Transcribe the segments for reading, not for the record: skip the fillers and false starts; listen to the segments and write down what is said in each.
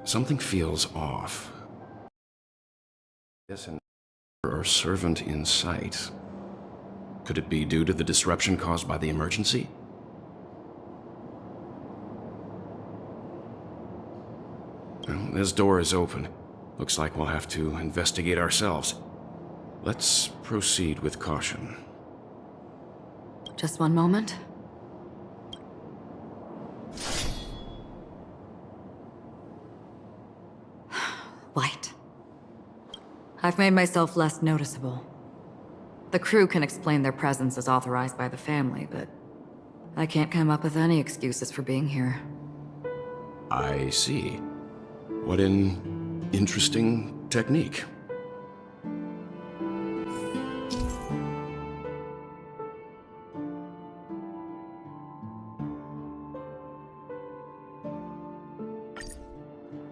Something feels off. Yes, and or servant in sight. Could it be due to the disruption caused by the emergency? Well, this door is open. Looks like we'll have to investigate ourselves. Let's proceed with caution. Just one moment. Light. I've made myself less noticeable. The crew can explain their presence as authorized by the family, but I can't come up with any excuses for being here. I see. What an interesting technique.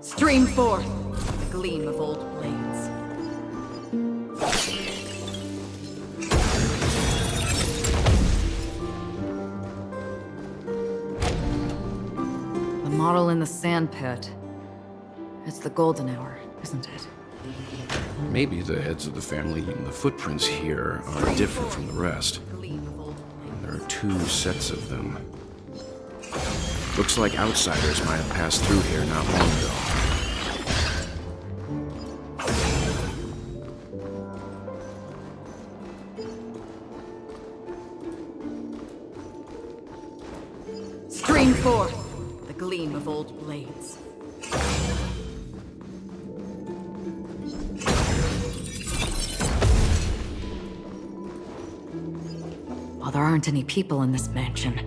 Stream forth the gleam of old blades. The model in the sand pit. It's the golden hour, isn't it? Maybe the heads of the family and the footprints here are different from the rest. There are 2 sets of them. Looks like outsiders might have passed through here not long ago. Stream forth the gleam of old blades. While there aren't any people in this mansion,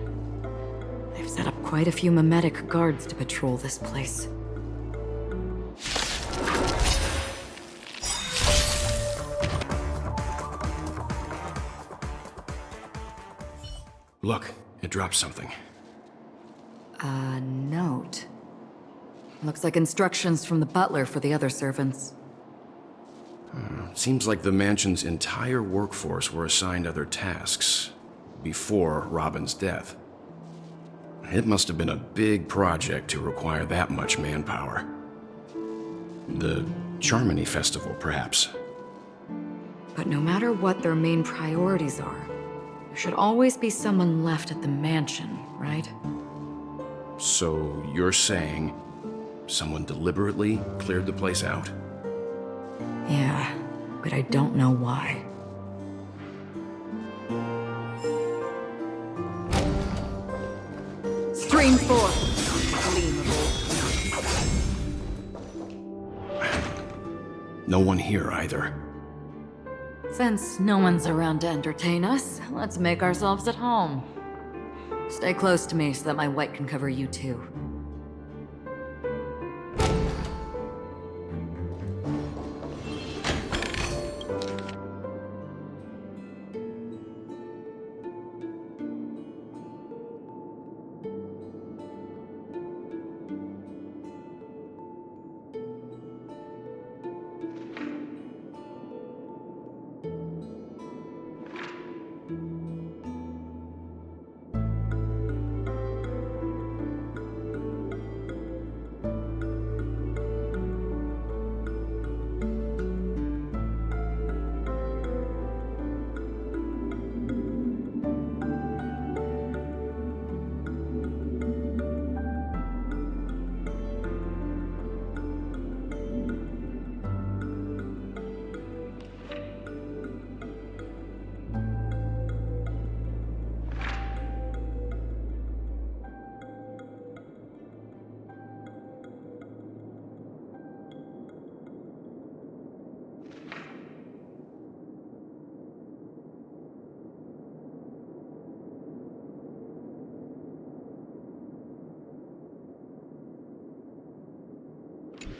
they've set up quite a few mimetic guards to patrol this place. Look, it dropped something. A note. Looks like instructions from the butler for the other servants. Seems like the mansion's entire workforce were assigned other tasks before Robin's death. It must have been a big project to require that much manpower. The Charmony Festival, perhaps. But no matter what their main priorities are, there should always be someone left at the mansion, right? So you're saying someone deliberately cleared the place out? Yeah, but I don't know why. Stream forth, gleam of old. No one here either. Since no one's around to entertain us, let's make ourselves at home. Stay close to me so that my white can cover you too.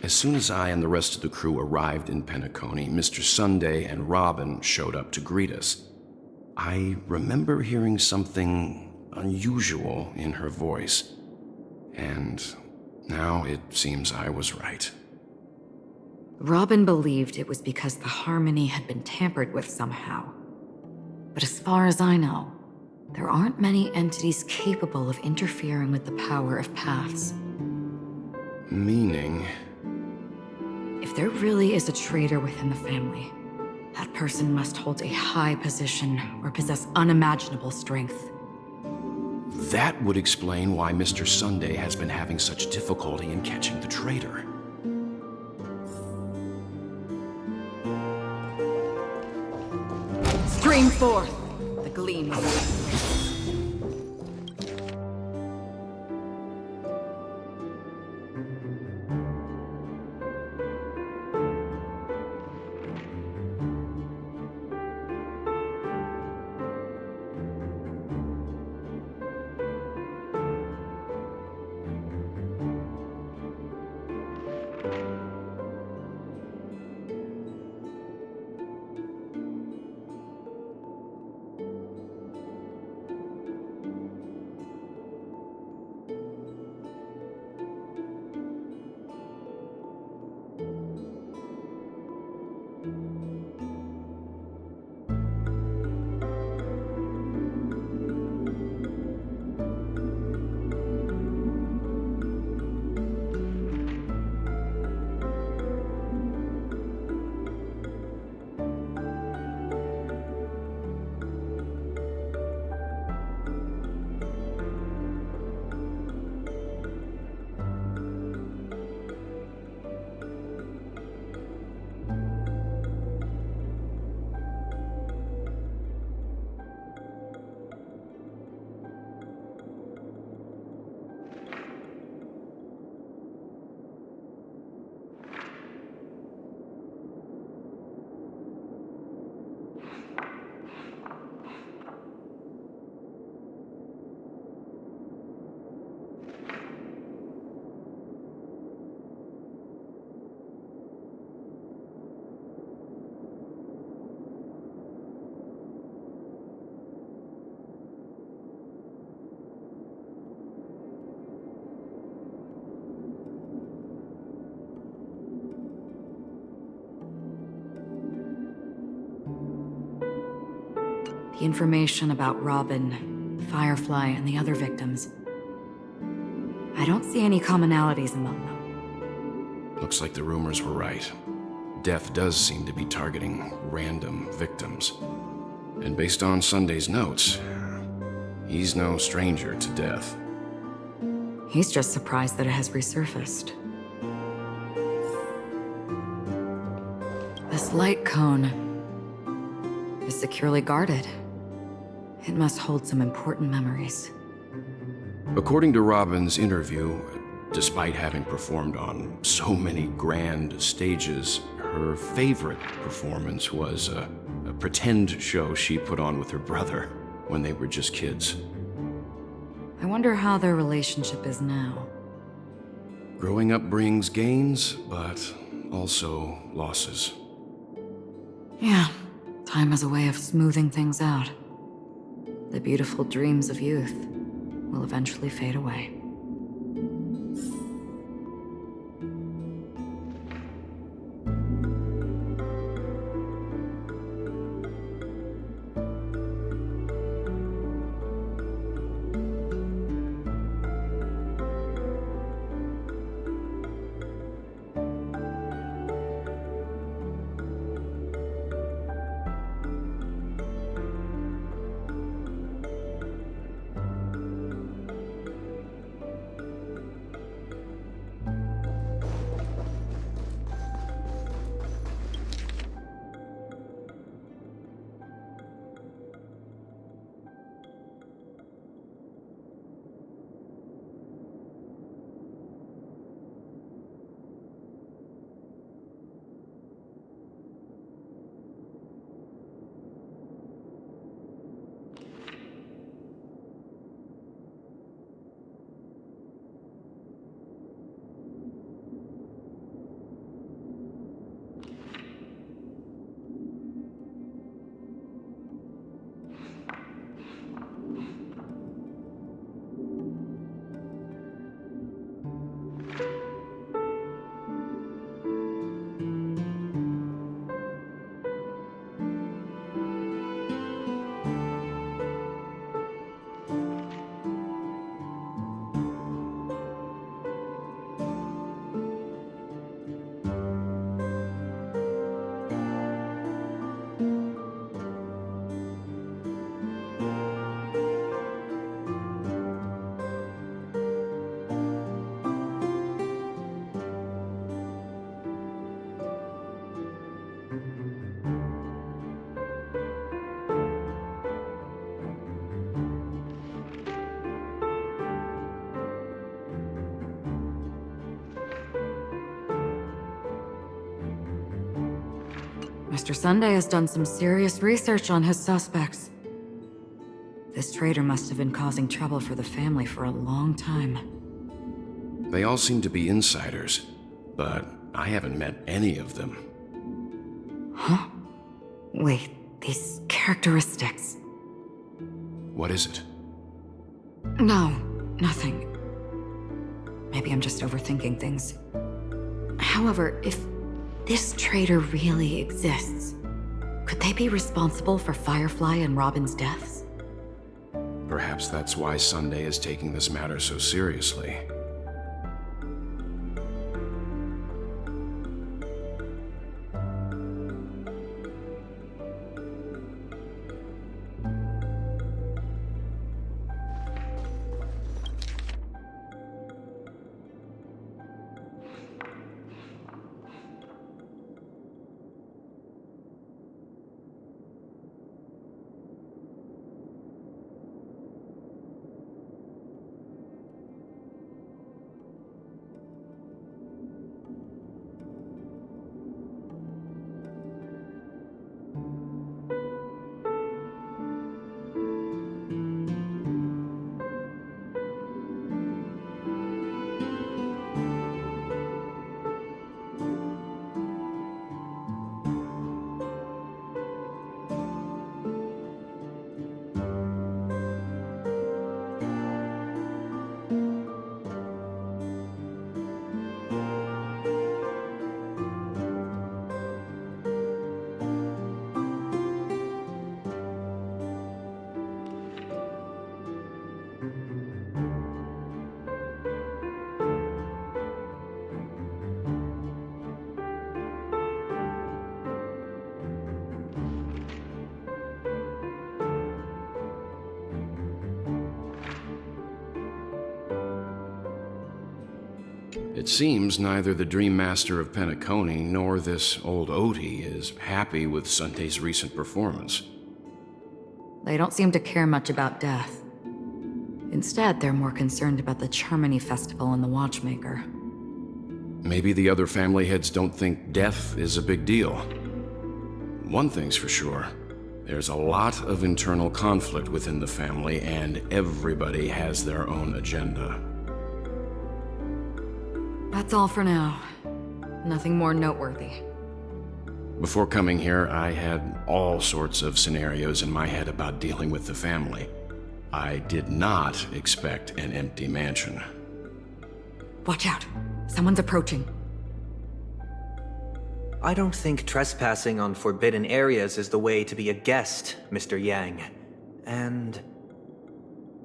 As soon as I and the rest of the crew arrived in Penacony, Mr. Sunday and Robin showed up to greet us. I remember hearing something unusual in her voice, and now it seems I was right. Robin believed it was because the harmony had been tampered with somehow. But as far as I know, there aren't many entities capable of interfering with the power of paths. Meaning? If there really is a traitor within the family, that person must hold a high position or possess unimaginable strength. That would explain why Mr. Sunday has been having such difficulty in catching the traitor. Stream forth, the gleam of light. The information about Robin, Firefly, and the other victims. I don't see any commonalities among them. Looks like the rumors were right. Death does seem to be targeting random victims. And based on Sunday's notes, he's no stranger to death. He's just surprised that it has resurfaced. This light cone is securely guarded. It must hold some important memories. According to Robin's interview, despite having performed on so many grand stages, her favorite performance was a pretend show she put on with her brother when they were just kids. I wonder how their relationship is now. Growing up brings gains, but also losses. Yeah, time has a way of smoothing things out. The beautiful dreams of youth will eventually fade away. Mr. Sunday has done some serious research on his suspects. This traitor must have been causing trouble for the family for a long time. They all seem to be insiders, but I haven't met any of them. Huh? Wait, these characteristics... What is it? No, nothing. Maybe I'm just overthinking things. However, if this traitor really exists, could they be responsible for Firefly and Robin's deaths? Perhaps that's why Sunday is taking this matter so seriously. It seems neither the Dream Master of Penacony nor this old Odie is happy with Sunday's recent performance. They don't seem to care much about death. Instead, they're more concerned about the Charmony Festival and the Watchmaker. Maybe the other family heads don't think death is a big deal. One thing's for sure. There's a lot of internal conflict within the family, and everybody has their own agenda. That's all for now. Nothing more noteworthy. Before coming here, I had all sorts of scenarios in my head about dealing with the family. I did not expect an empty mansion. Watch out. Someone's approaching. I don't think trespassing on forbidden areas is the way to be a guest, Mr. Yang. And...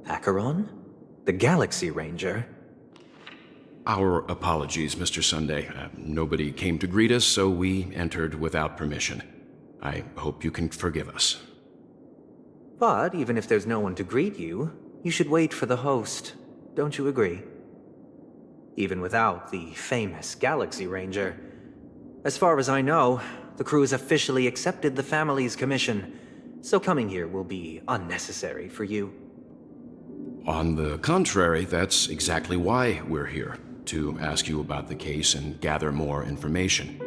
Acheron? The Galaxy Ranger? Our apologies, Mr. Sunday. Nobody came to greet us, so we entered without permission. I hope you can forgive us. But even if there's no one to greet you, you should wait for the host. Don't you agree? Even without the famous Galaxy Ranger. As far as I know, the crew has officially accepted the family's commission, so coming here will be unnecessary for you. On the contrary, that's exactly why we're here, to ask you about the case and gather more information.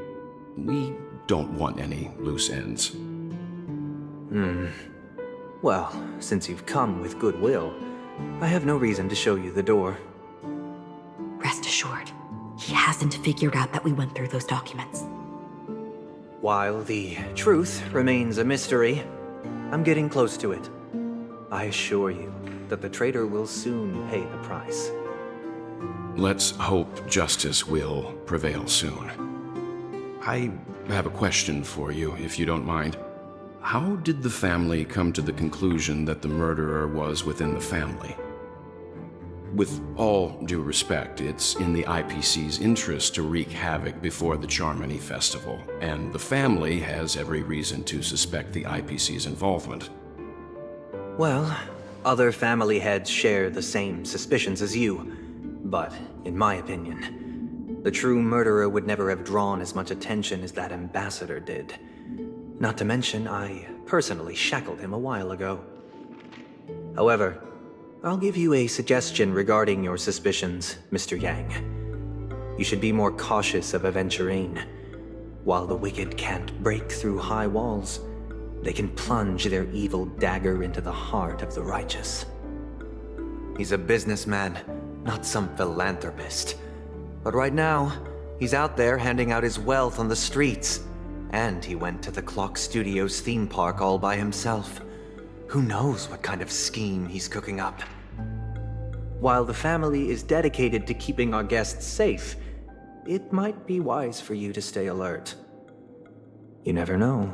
We don't want any loose ends. Well, since you've come with goodwill, I have no reason to show you the door. Rest assured, he hasn't figured out that we went through those documents. While the truth remains a mystery, I'm getting close to it. I assure you that the traitor will soon pay the price. Let's hope justice will prevail soon. I have a question for you, if you don't mind. How did the family come to the conclusion that the murderer was within the family? With all due respect, it's in the IPC's interest to wreak havoc before the Charmony Festival, and the family has every reason to suspect the IPC's involvement. Well, other family heads share the same suspicions as you, but in my opinion, the true murderer would never have drawn as much attention as that ambassador did. Not to mention, I personally shackled him a while ago. However, I'll give you a suggestion regarding your suspicions, Mr. Yang. You should be more cautious of Aventurine. While the wicked can't break through high walls, they can plunge their evil dagger into the heart of the righteous. He's a businessman, not some philanthropist. But right now, he's out there handing out his wealth on the streets. And he went to the Clock Studios theme park all by himself. Who knows what kind of scheme he's cooking up? While the family is dedicated to keeping our guests safe, it might be wise for you to stay alert. You never know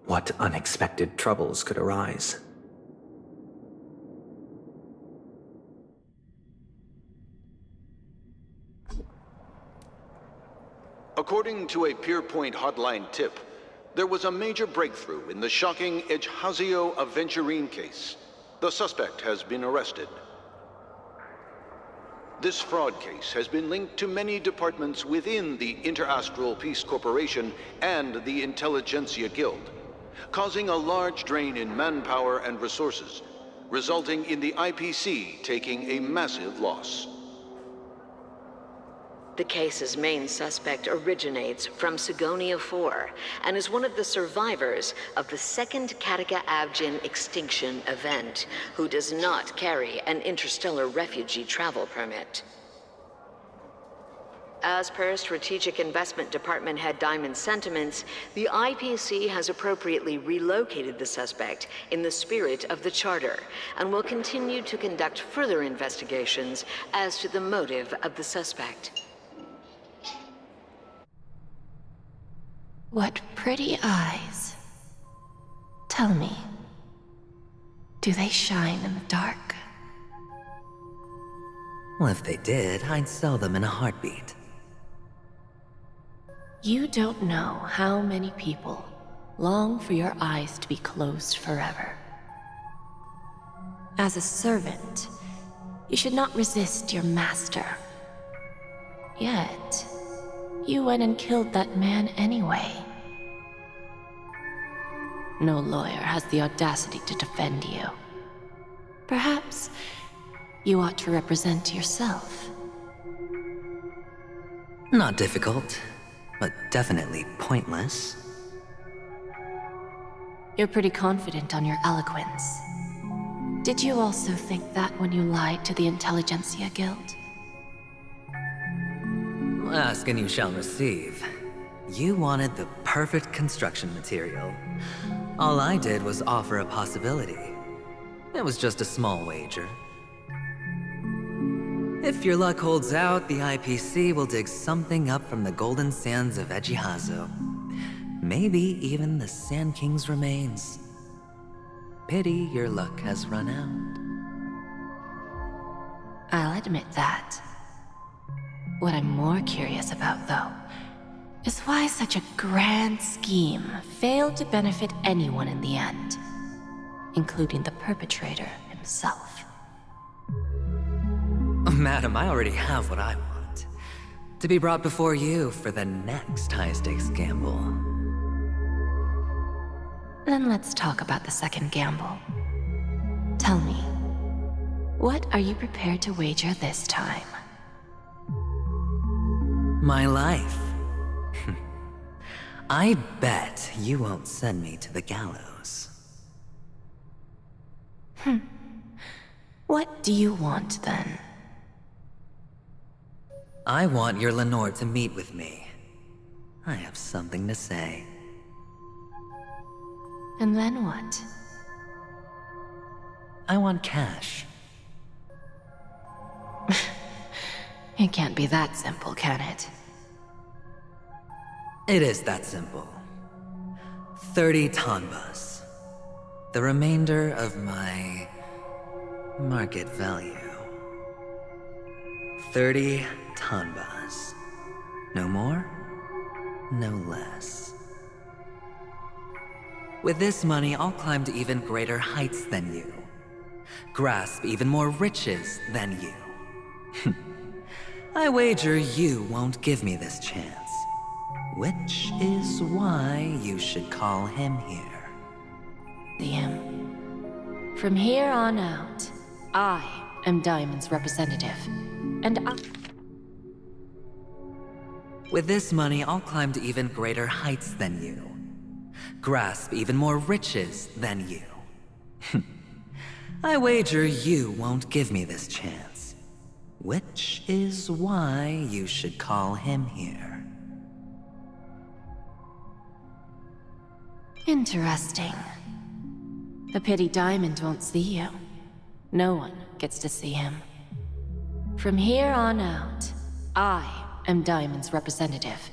what unexpected troubles could arise. According to a Peerpoint hotline tip, there was a major breakthrough in the shocking Ejhazio Aventurine case. The suspect has been arrested. This fraud case has been linked to many departments within the Interastral Peace Corporation and the Intelligentsia Guild, causing a large drain in manpower and resources, resulting in the IPC taking a massive loss. The case's main suspect originates from Sigonia 4 and is one of the survivors of the second Kataka Abjin extinction event, who does not carry an interstellar refugee travel permit. As per Strategic Investment Department Head Diamond's sentiments, the IPC has appropriately relocated the suspect in the spirit of the Charter and will continue to conduct further investigations as to the motive of the suspect. What pretty eyes. Tell me, do they shine in the dark? Well, if they did, I'd sell them in a heartbeat. You don't know how many people long for your eyes to be closed forever. As a servant, you should not resist your master. Yet, you went and killed that man anyway. No lawyer has the audacity to defend you. Perhaps you ought to represent yourself. Not difficult, but definitely pointless. You're pretty confident on your eloquence. Did you also think that when you lied to the Intelligentsia Guild? Ask and you shall receive. You wanted the perfect construction material. All I did was offer a possibility. It was just a small wager. If your luck holds out, the IPC will dig something up from the golden sands of Ejhazio. Maybe even the Sand King's remains. Pity your luck has run out. I'll admit that. What I'm more curious about, though, is why such a grand scheme failed to benefit anyone in the end, including the perpetrator himself. Madam, I already have what I want. To be brought before you for the next high-stakes gamble. Then let's talk about the second gamble. Tell me, what are you prepared to wager this time? My life. I bet you won't send me to the gallows. What do you want, then? I want your Lenore to meet with me. I have something to say. And then what? I want cash. It can't be that simple, can it? It is that simple. 30 tanbas. The remainder of my market value. 30 tanbas. No more, no less. With this money, I'll climb to even greater heights than you. Grasp even more riches than you. I wager you won't give me this chance. Which is why you should call him here. Liam, from here on out, I am Diamond's representative, and With this money, I'll climb to even greater heights than you. Grasp even more riches than you. I wager you won't give me this chance. Which is why you should call him here. Interesting. A pity Diamond won't see you. No one gets to see him. From here on out, I am Diamond's representative,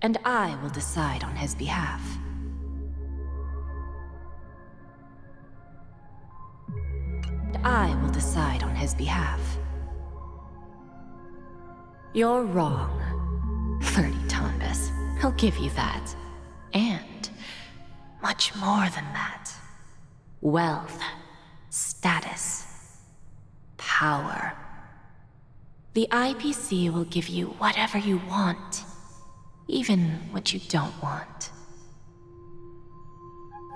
and I will decide on his behalf. I will decide on his behalf. You're wrong, Flirty Tombus. He'll give you that. And much more than that. Wealth, status, power. The IPC will give you whatever you want, even what you don't want.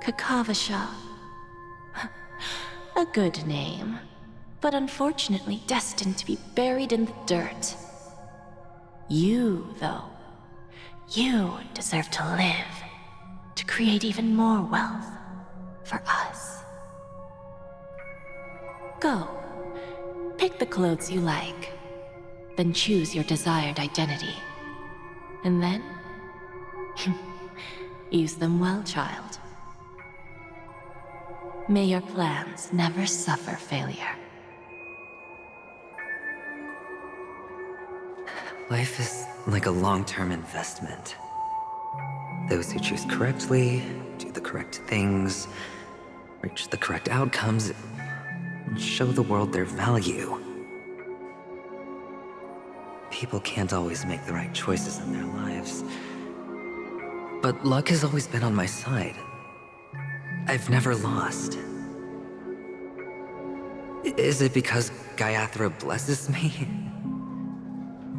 Kakavasha. A good name, but unfortunately destined to be buried in the dirt. You, though, you deserve to live, to create even more wealth for us. Go, pick the clothes you like, then choose your desired identity. And then, use them well, child. May your plans never suffer failure. Life is like a long-term investment. Those who choose correctly, do the correct things, reach the correct outcomes, and show the world their value. People can't always make the right choices in their lives. But luck has always been on my side. I've never lost. Is it because Gayathra blesses me?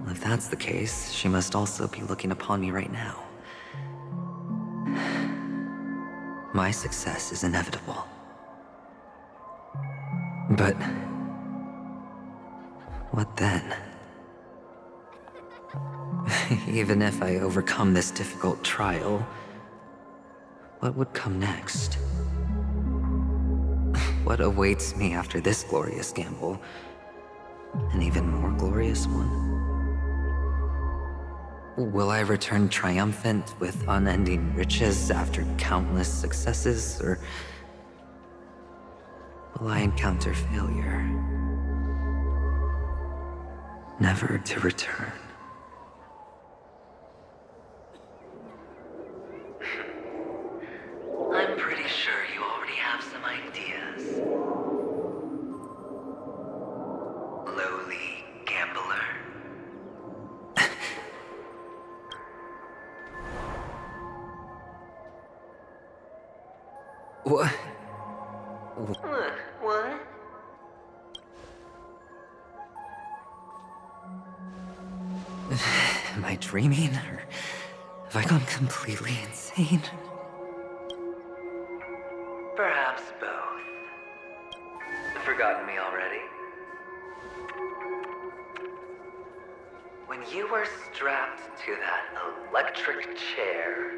Well, if that's the case, she must also be looking upon me right now. My success is inevitable. But what then? Even if I overcome this difficult trial, what would come next? What awaits me after this glorious gamble? An even more glorious one? Will I return triumphant with unending riches after countless successes, or will I encounter failure, never to return? I'm pretty sure you already have some ideas. Lowly gambler. What? What? Am I dreaming, or have I gone completely insane? Perhaps both. Forgotten me already? When you were strapped to that electric chair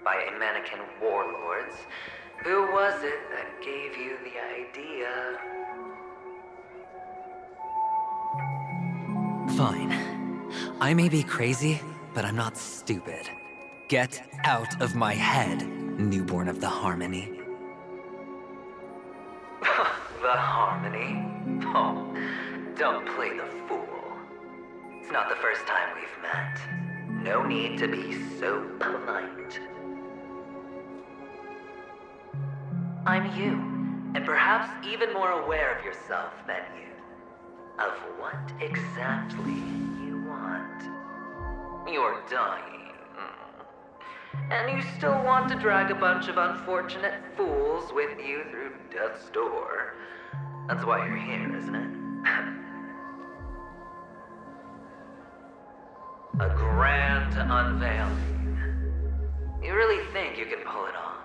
by a mannequin warlords, who was it that gave you the idea? Fine. I may be crazy, but I'm not stupid. Get out of my head, newborn of the Harmony. The Harmony? Oh, don't play the fool. It's not the first time we've met. No need to be so polite. I'm you, and perhaps even more aware of yourself than you. Of what exactly you want. You're dying. And you still want to drag a bunch of unfortunate fools with you through death's door. That's why you're here, isn't it? A grand unveiling. You really think you can pull it off?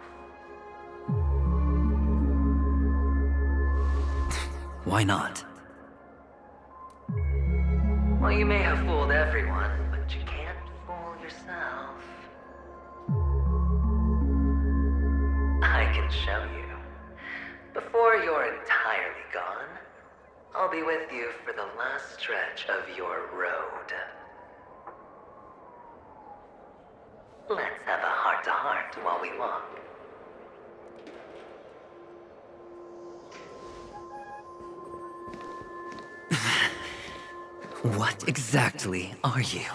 Why not? Well, you may have fooled everyone, but you can't fool yourself. show you. Before you're entirely gone, I'll be with you for the last stretch of your road. Let's have a heart-to-heart while we walk. What exactly are you?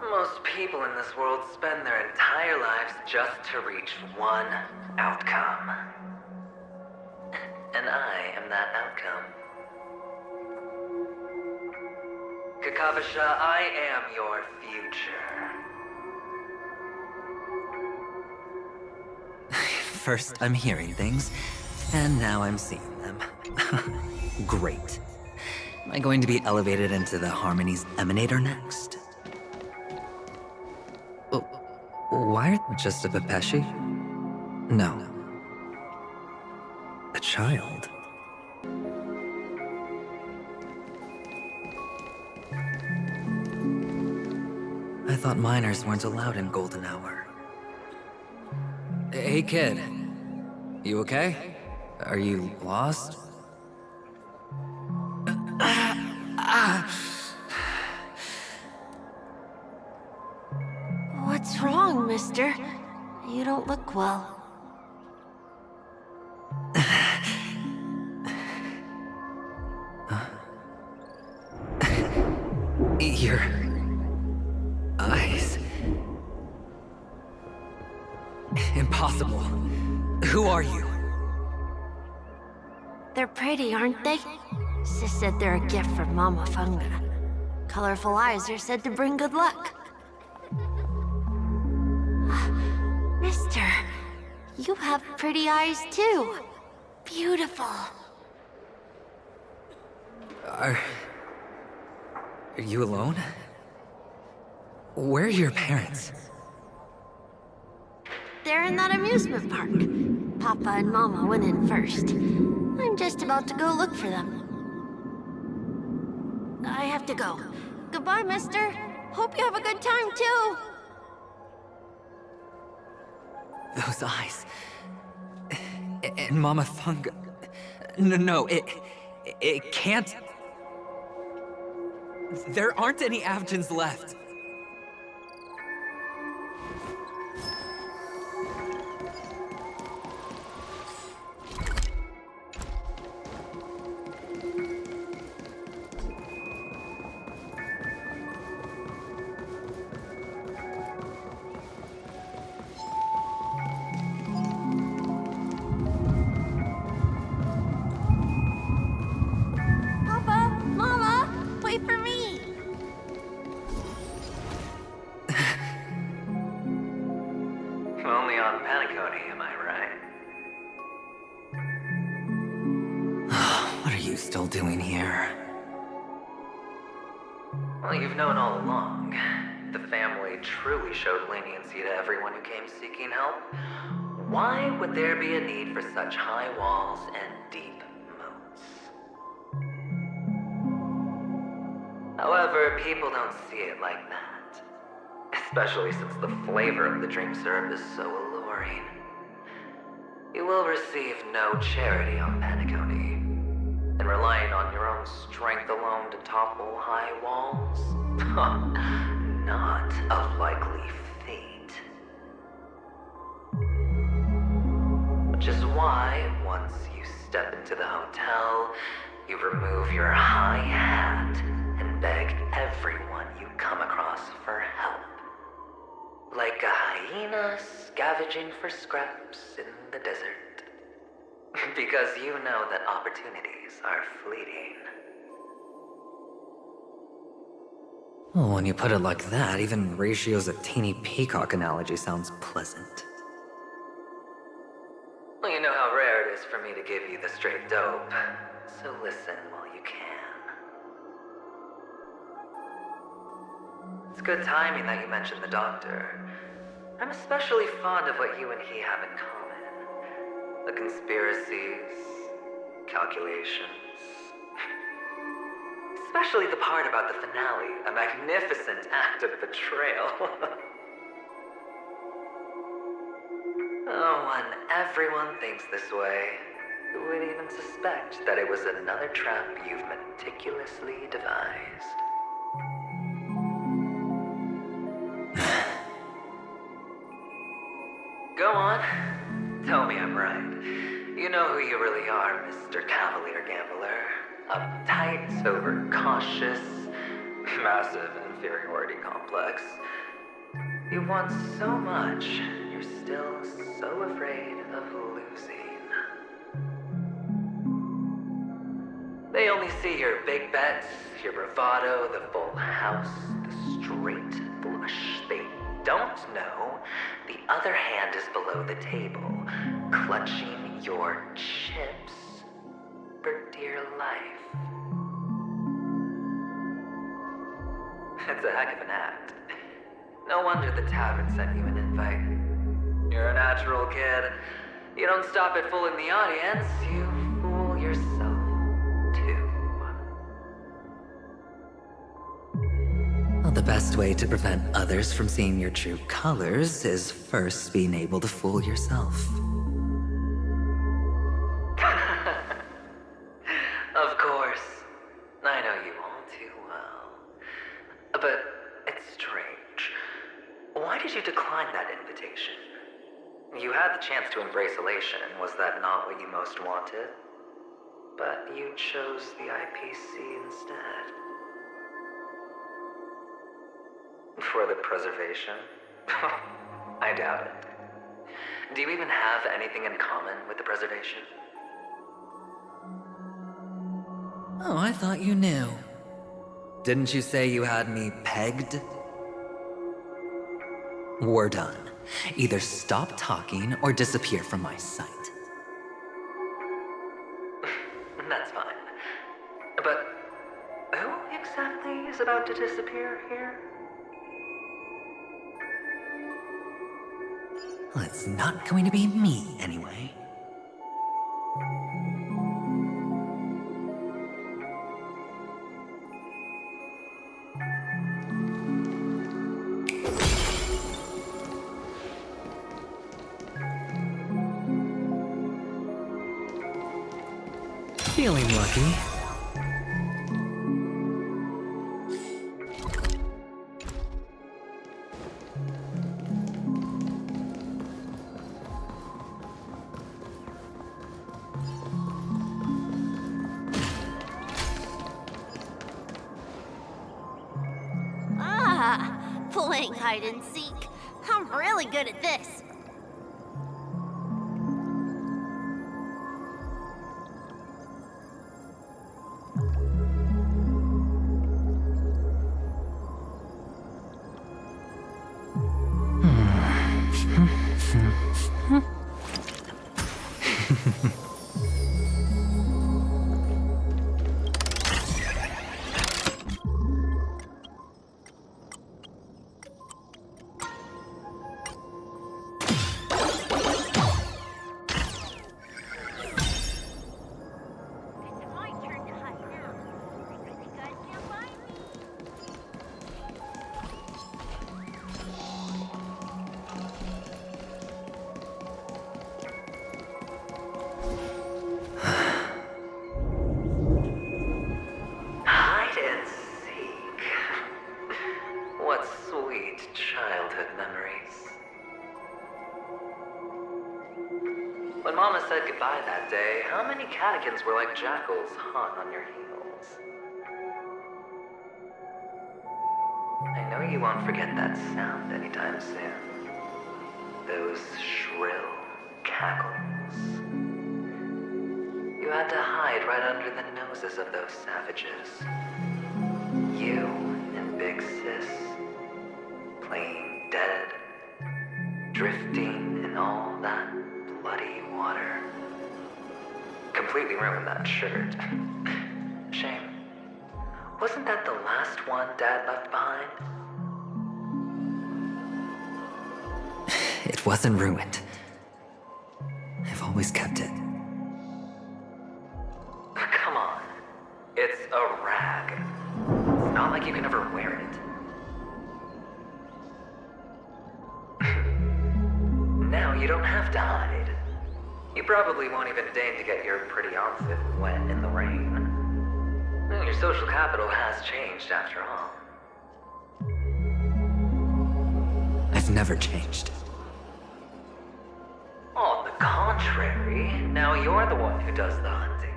Most people in this world spend their entire lives just to reach one outcome. And I am that outcome. Kakavasha, I am your future. First, I'm hearing things, and now I'm seeing them. Great. Am I going to be elevated into the Harmony's Emanator next? Oh, why just a Pepeshi? No. A child. I thought minors weren't allowed in Golden Hour. Hey kid, you okay? Are you lost? What's wrong, mister? You don't look well. Your eyes. Impossible. Who are you? They're pretty, aren't they? Sis said they're a gift from Mama Funga. Colorful eyes are said to bring good luck. Mister, you have pretty eyes too. Beautiful. Are you alone? Where are your parents? They're in that amusement park. Papa and Mama went in first. I'm just about to go look for them. I have to go. Goodbye, mister. Hope you have a good time, too. Those eyes. And Mama Funga. No, it can't. There aren't any Avgens left. Papa, Mama, wait for me. Only on Paniconi, am I right? What are you still doing here? Well, you've known all along. The family truly showed leniency to everyone who came seeking help. Why would there be a need for such high walls and deep moats? However, people don't see it like that. Especially since the flavor of the dream syrup is so alluring. You will receive no charity on Paniconi. And relying on your own strength alone to topple high walls? Not a likely fate. Which is why, once you step into the hotel, you remove your high hat and beg everyone you come across for help. Like a hyena scavenging for scraps in the desert. Because you know that opportunities are fleeting. Well, when you put it like that, even Ratio's a teeny peacock analogy sounds pleasant. Well, you know how rare it is for me to give you the straight dope, so listen while you can. It's good timing that you mentioned the doctor. I'm especially fond of what you and he have in common. The conspiracies, calculations. Especially the part about the finale, a magnificent act of betrayal. Oh, when everyone thinks this way, who would even suspect that it was another trap you've meticulously devised? Go on. Tell me I'm right. You know who you really are, Mr. Cavalier Gambler. Uptight, overcautious, massive inferiority complex. You want so much, you're still so afraid of losing. They only see your big bets, your bravado, the full house, the straight flush. They don't know the other hand is below the table, clutching your chips for dear life. It's a heck of an act. No wonder the tavern sent you an invite. You're a natural kid. You don't stop at fooling the audience, you fool yourself too. Well, the best way to prevent others from seeing your true colors is first being able to fool yourself. Of course. I know you all too well. But it's strange. Why did you decline that invitation? You had the chance to embrace elation. Was that not what you most wanted? But you chose the IPC instead. For the preservation? I doubt it. Do you even have anything in common with the preservation? Oh, I thought you knew. Didn't you say you had me pegged? We're done. Either stop talking or disappear from my sight. That's fine. But who exactly is about to disappear here? Well, it's not going to be me, anyway. Feeling lucky. Playing hide and seek. I'm really good at this. When Mama said goodbye that day, how many catechins were like jackals hot on your heels? I know you won't forget that sound anytime soon. Those shrill cackles. You had to hide right under the noses of those savages. You and Big Sis, playing dead, drifting in all that bloody water. Completely ruined that shirt. Shame. Wasn't that the last one Dad left behind? It wasn't ruined. I've always kept it. Come on. It's a rag. It's not like you can ever wear it. Now you don't have to hide. You probably won't even deign to get your pretty outfit wet in the rain. Your social capital has changed after all. I've never changed. On the contrary, now you're the one who does the hunting.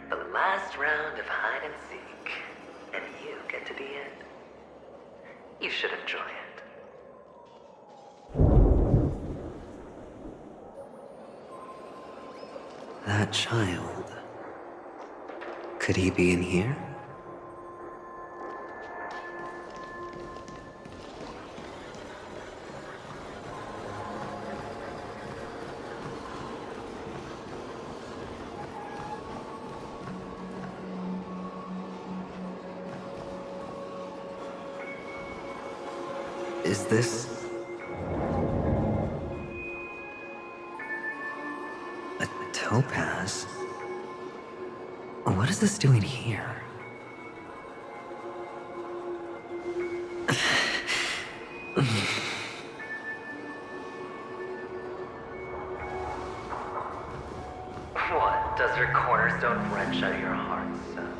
The last round of hide and seek, and you get to be it. You should enjoy it. That child. Could he be in here? Is this a topaz? What is this doing here? What? Does your cornerstone wrench out your heart, son?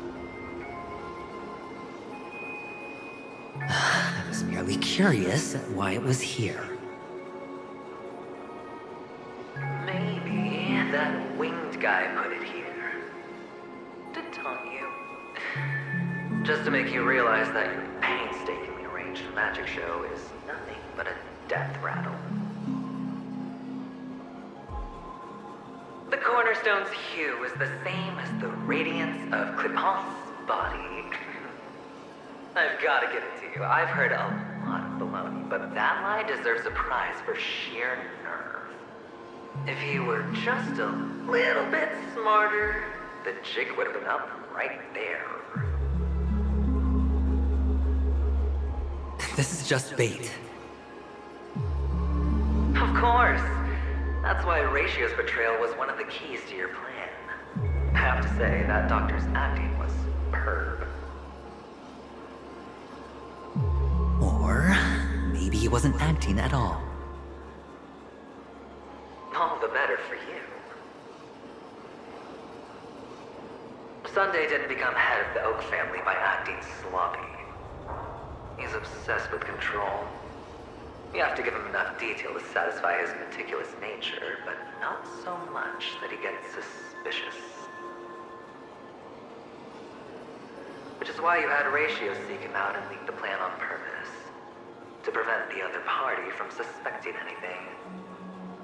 I was merely curious at why it was here. Maybe that winged guy put it here. To taunt you. Just to make you realize that your painstakingly arranged magic show is nothing but a death rattle. The cornerstone's hue is the same as the radiance of Clipant's body. I've got to give it to you. I've heard a lot of baloney, but that lie deserves a prize for sheer nerve. If you were just a little bit smarter, the jig would have been up right there. This is just bait. Of course. That's why Ratio's betrayal was one of the keys to your plan. I have to say, that doctor's acting was superb. Or maybe he wasn't acting at all. All the better for you. Sunday didn't become head of the Oak family by acting sloppy. He's obsessed with control. You have to give him enough detail to satisfy his meticulous nature, but not so much that he gets suspicious. Which is why you had Ratio seek him out and leak the plan on purpose. To prevent the other party from suspecting anything.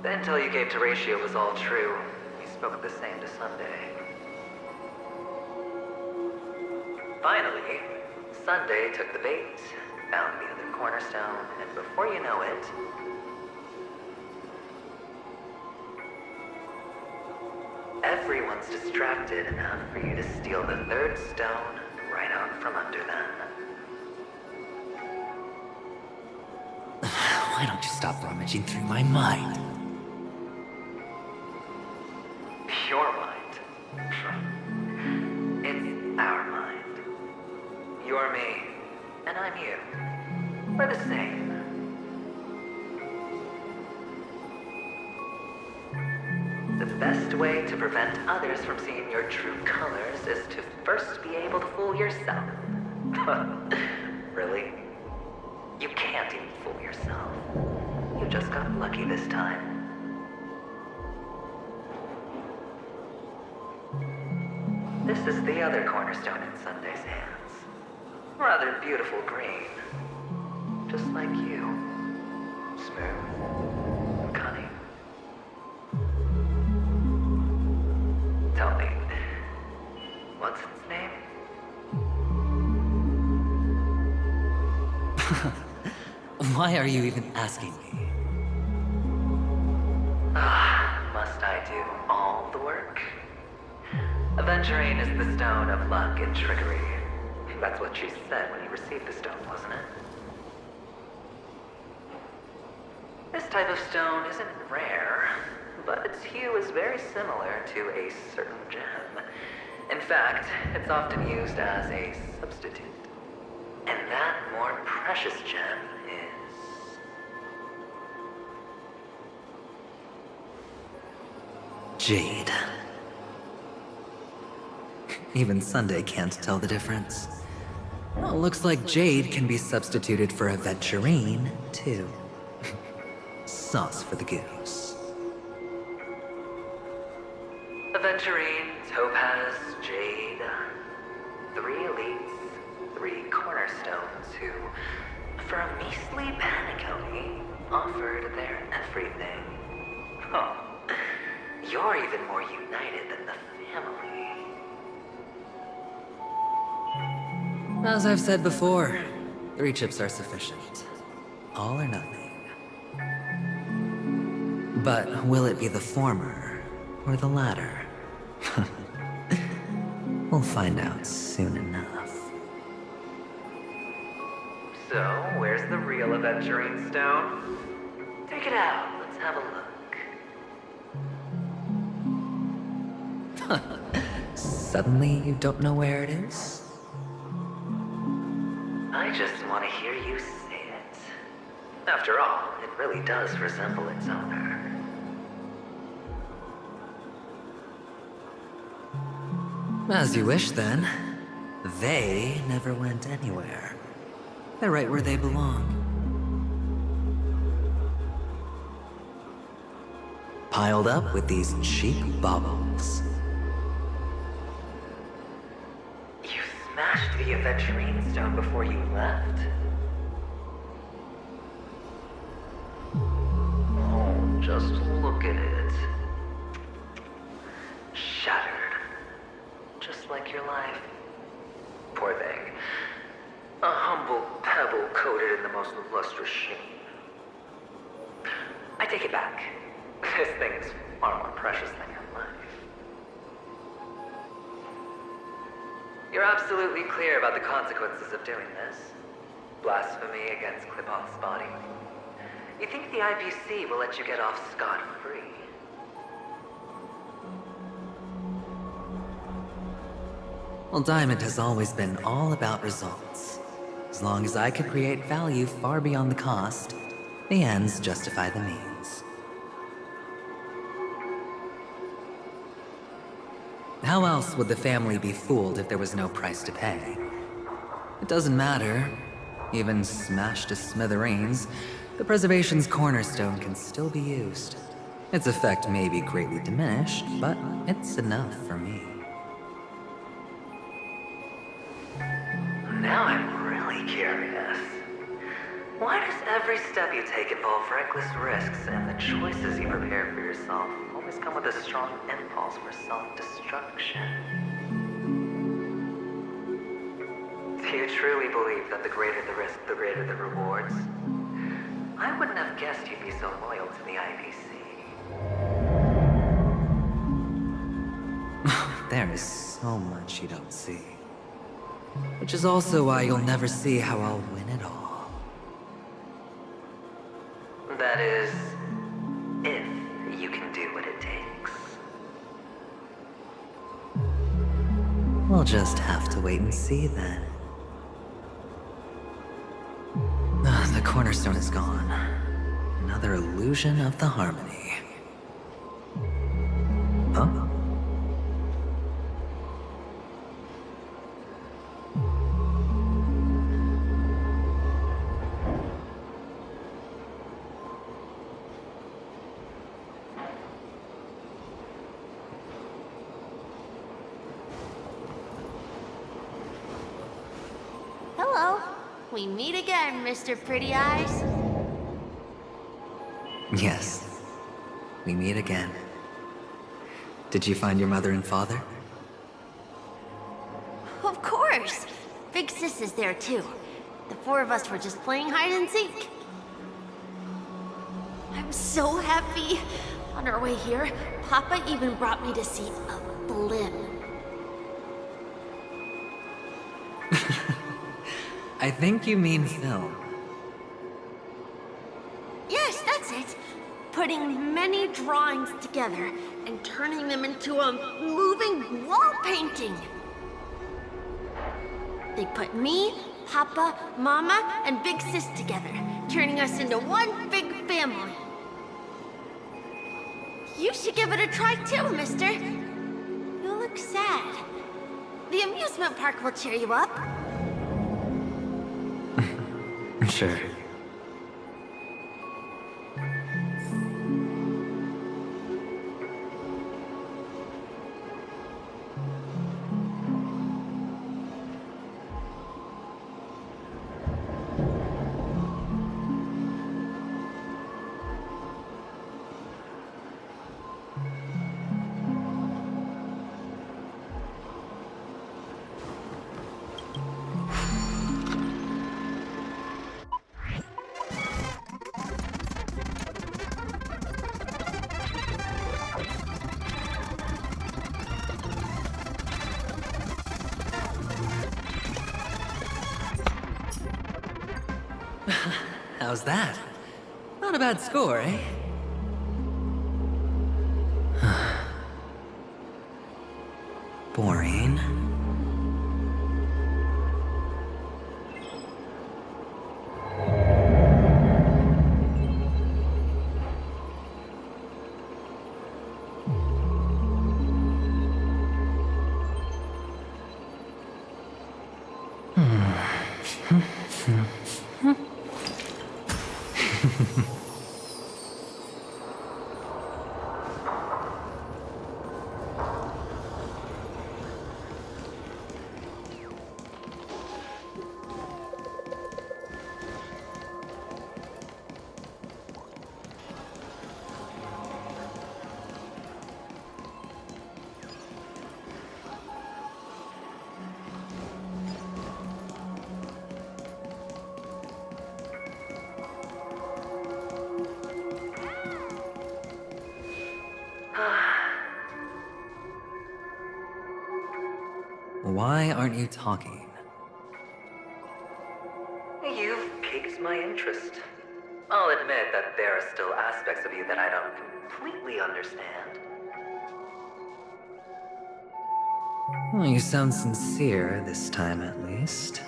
The intel you gave to Ratio was all true. You spoke the same to Sunday. Finally, Sunday took the bait, found the other cornerstone, and before you know it... everyone's distracted enough for you to steal the third stone right out from under them. Why don't you stop rummaging through my mind? Your mind. It's our mind. You're me, and I'm you. We're the same. The best way to prevent others from seeing your true colors is to first be able to fool yourself. Really? You can't even fool yourself. You just got lucky this time. This is the other cornerstone in Sunday's hands. Rather beautiful green. Just like you. Smooth and cunning. Tell me, what's its name? Why are you even asking me? Must I do all the work? Aventurine is the stone of luck and trickery. That's what she said when you received the stone, wasn't it? This type of stone isn't rare, but its hue is very similar to a certain gem. In fact, it's often used as a substitute. And that more precious gem is... Jade. Even Sunday can't tell the difference. Well, looks like Jade can be substituted for Aventurine, too. Sauce for the goose. Aventurine, Topaz, Jade. 3 elites, 3 cornerstones who, for a measly panacony, offered their everything. Oh, you're even more united than the family. As I've said before, 3 chips are sufficient. All or nothing. But will it be the former or the latter? We'll find out soon enough. So, where's the real Aventurine stone? Take it out, let's have a look. Suddenly you don't know where it is? I just want to hear you say it. After all, it really does resemble its owner. As you wish, then. They never went anywhere. They're right where they belong. Piled up with these cheap baubles. You smashed the Aventurine stone before you left? Oh, just look at it. Shattered. Just like your life. Poor thing. A humble pebble coated in the most lustrous sheen. I take it back. This thing is far more precious than your life. You're absolutely clear about the consequences of doing this. Blasphemy against Clipoth's body. You think the IPC will let you get off scot-free? Well, Diamond has always been all about results. As long as I could create value far beyond the cost, the ends justify the means. How else would the family be fooled if there was no price to pay? It doesn't matter. Even smashed to smithereens, the preservation's cornerstone can still be used. Its effect may be greatly diminished, but it's enough for me. Now I'm really curious. Why does every step you take involve reckless risks, and the choices you prepare for yourself always come with a strong impulse for self-destruction? Do you truly believe that the greater the risk, the greater the rewards? I wouldn't have guessed you'd be so loyal to the IPC. There is so much you don't see. Which is also why you'll never see how I'll win it all. That is, if you can do what it takes. We'll just have to wait and see then. The cornerstone is gone. Another illusion of the harmony. Huh? Hello. We meet again, Mr. Pretty Eyes. Yes. We meet again. Did you find your mother and father? Of course. Big Sis is there too. The 4 of us were just playing hide and seek. I'm so happy. On our way here, Papa even brought me to see a blimp. I think you mean film. Yes, that's it. Putting many drawings together and turning them into a moving wall painting. They put me, Papa, Mama, and Big Sis together, turning us into one big family. You should give it a try too, mister. You look sad. The amusement park will cheer you up. Sure. How's that? Not a bad score, eh? Boring. Why aren't you talking? You've piqued my interest. I'll admit that there are still aspects of you that I don't completely understand. Well, you sound sincere this time, at least.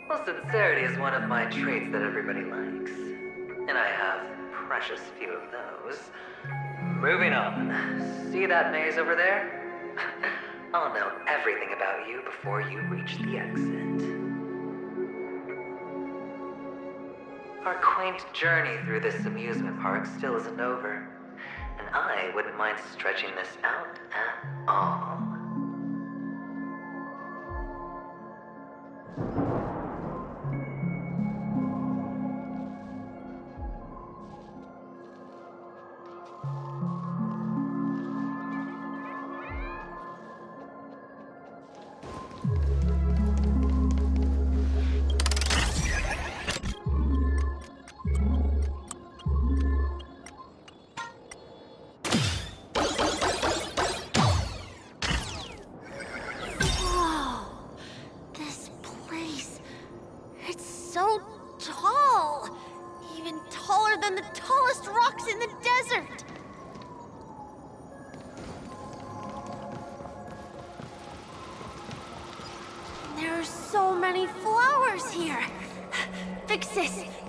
Well, sincerity is one of my traits that everybody likes. And I have precious few of those. Moving on. See that maze over there? I'll know everything about you before you reach the exit. Our quaint journey through this amusement park still isn't over, and I wouldn't mind stretching this out at all.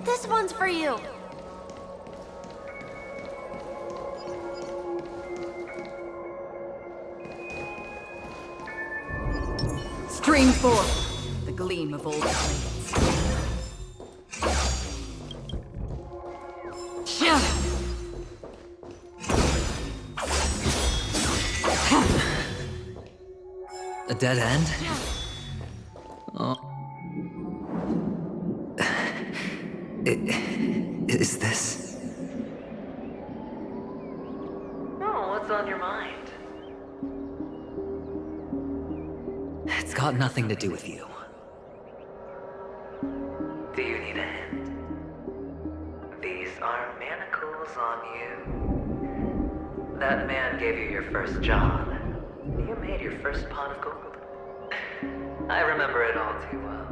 This one's for you. Stream forth the gleam of old blades. A dead end? Oh. Is this... Oh, what's on your mind? It's got nothing to do with you. Do you need a hint? These are manacles on you. That man gave you your first job. You made your first pot of gold. I remember it all too well.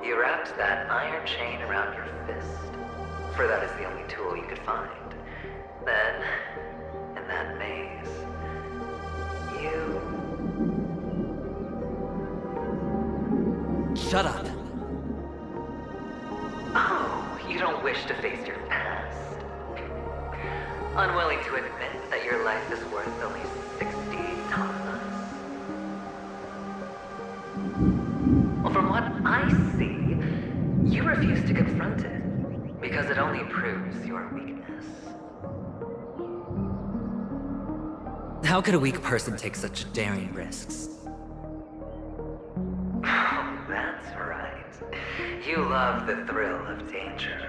You wrapped that iron chain around your fist, for that is the only tool you could find. Then, in that maze, you... Shut up! Oh, you don't wish to face your past. Unwilling to admit that your life is worth only 60 tamas. Well, from what I see, you refuse to confront it, because it only proves your weakness. How could a weak person take such daring risks? That's right. You love the thrill of danger.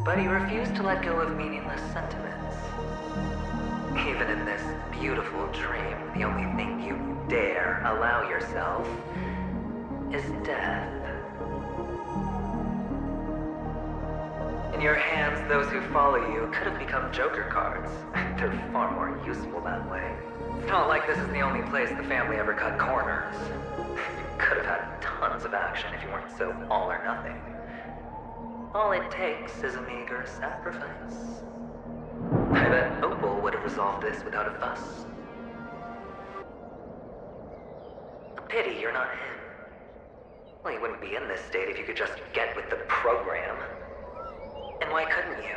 But you refuse to let go of meaningless sentiments. Even in this beautiful dream, the only thing you dare allow yourself is death. In your hands, those who follow you could have become Joker cards. They're far more useful that way. It's not like this is the only place the family ever cut corners. You could have had tons of action if you weren't so all or nothing. All it takes is a meager sacrifice. I bet Opal would have resolved this without a fuss. A pity you're not him. Well, you wouldn't be in this state if you could just get with the program. And why couldn't you?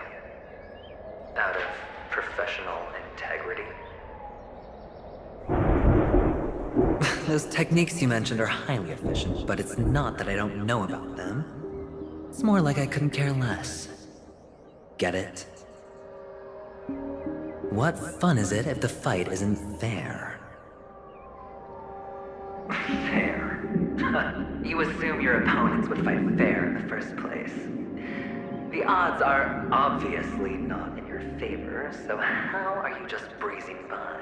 Out of professional integrity? Those techniques you mentioned are highly efficient, but it's not that I don't know about them. It's more like I couldn't care less. Get it? What fun is it if the fight isn't fair? Fair? You assume your opponents would fight fair in the first place. The odds are obviously not in your favor, so how are you just breezing by?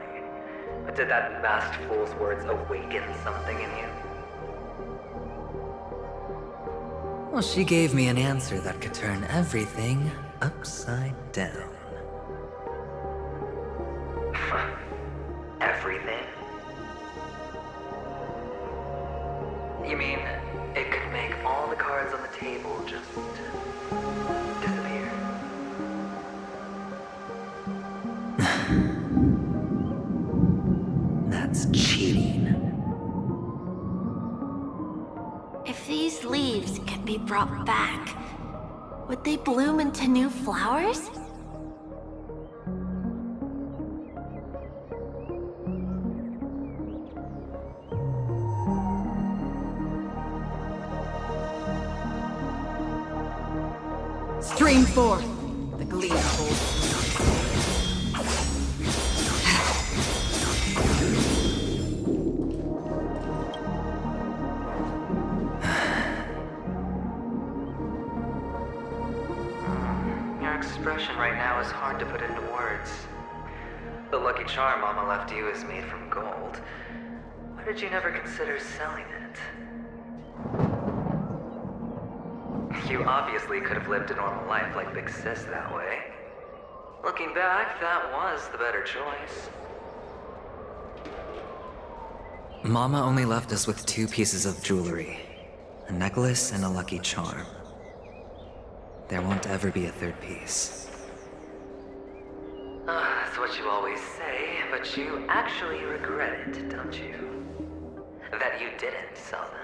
Did that masked fool's words awaken something in you? Well, she gave me an answer that could turn everything upside down. Everything? You mean it could make all the cards on the table just disappear? That's cheating. If these leaves could be brought back, would they bloom into new flowers? Stream forth, the gleam holds. Your expression right now is hard to put into words. The lucky charm Mama left you is made from gold. Why did you never consider selling it? You obviously could have lived a normal life like Big Sis that way. Looking back, that was the better choice. Mama only left us with 2 pieces of jewelry. A necklace and a lucky charm. There won't ever be a 3rd piece. That's what you always say, but you actually regret it, don't you? That you didn't sell them.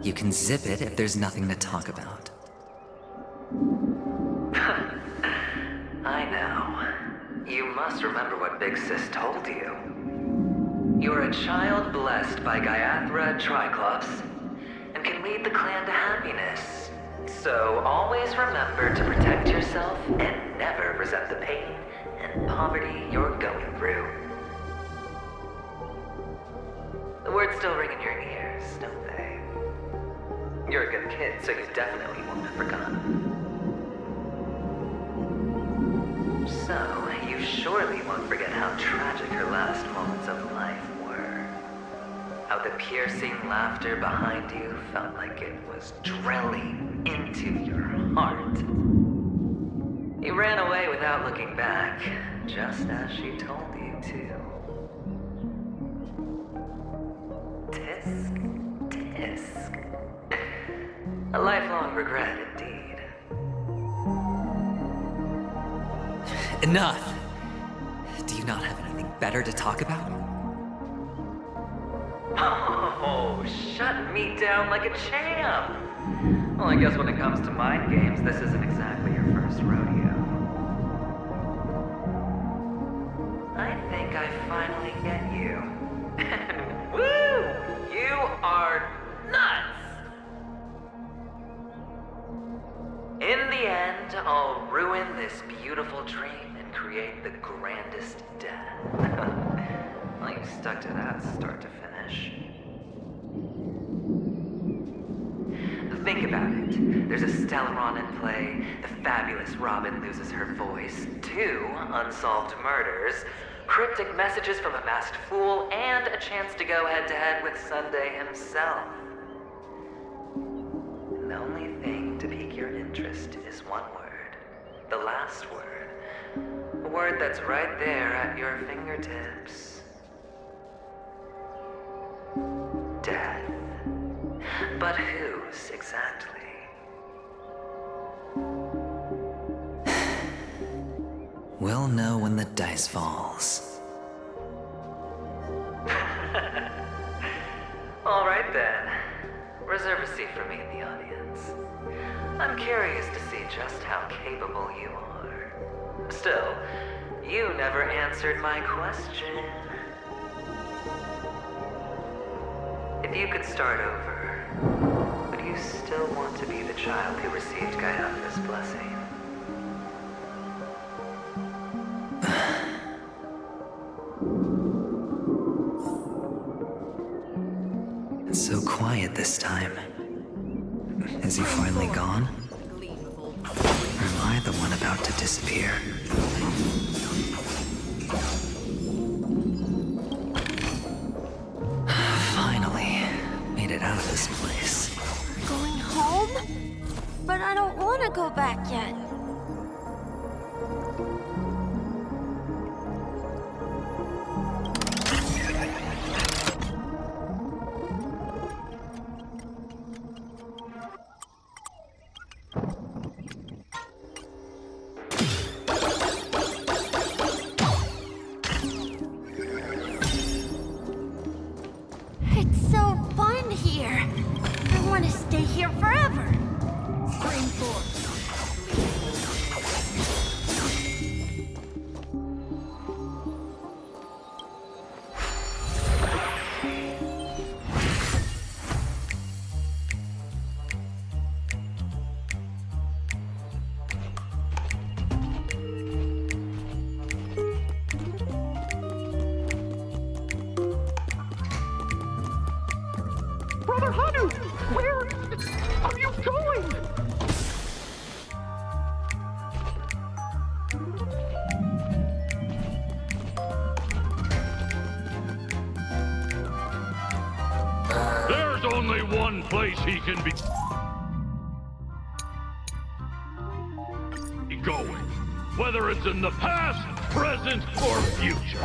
You can zip it if there's nothing to talk about. I know. You must remember what Big Sis told you. You are a child blessed by Gaiathra Triclops, and can lead the clan to happiness. So always remember to protect yourself and never resent the pain and poverty you're going through. The words still ring in your ears, don't they? You're a good kid, so you definitely won't have forgotten. So, you surely won't forget how tragic her last moments of life were. How the piercing laughter behind you felt like it was drilling into your heart. You ran away without looking back, just as she told you to. Tisk, tisk. A lifelong regret, indeed. Enough! Do you not have anything better to talk about? Oh, shut me down like a champ! Well, I guess when it comes to mind games, this isn't exactly your first rodeo. I think I finally get you. And woo! You are nuts! In the end, I'll ruin this beautiful dream and create the grandest death. Well, you stuck to that start to finish. Think about it. There's a Stellaron in play, the fabulous Robin loses her voice, 2 unsolved murders, cryptic messages from a masked fool, and a chance to go head-to-head with Sunday himself. And the only thing to pique your interest is one word. The last word. A word that's right there at your fingertips. Death. But whose exactly? We'll know when the dice falls. All right then. Reserve a seat for me in the audience. I'm curious to see just how capable you are. Still, you never answered my question. If you could start over, would you still want to be the child who received Gaia's blessing? It's so quiet this time. Is he finally gone? Or am I the one about to disappear? Finally, made it out of this place. Going home? But I don't want to go back yet. It's so fun here. I want to stay here forever. Springboard. Brother Hanu, where are you going? There's only one place he can be going, whether it's in the past, present, or future.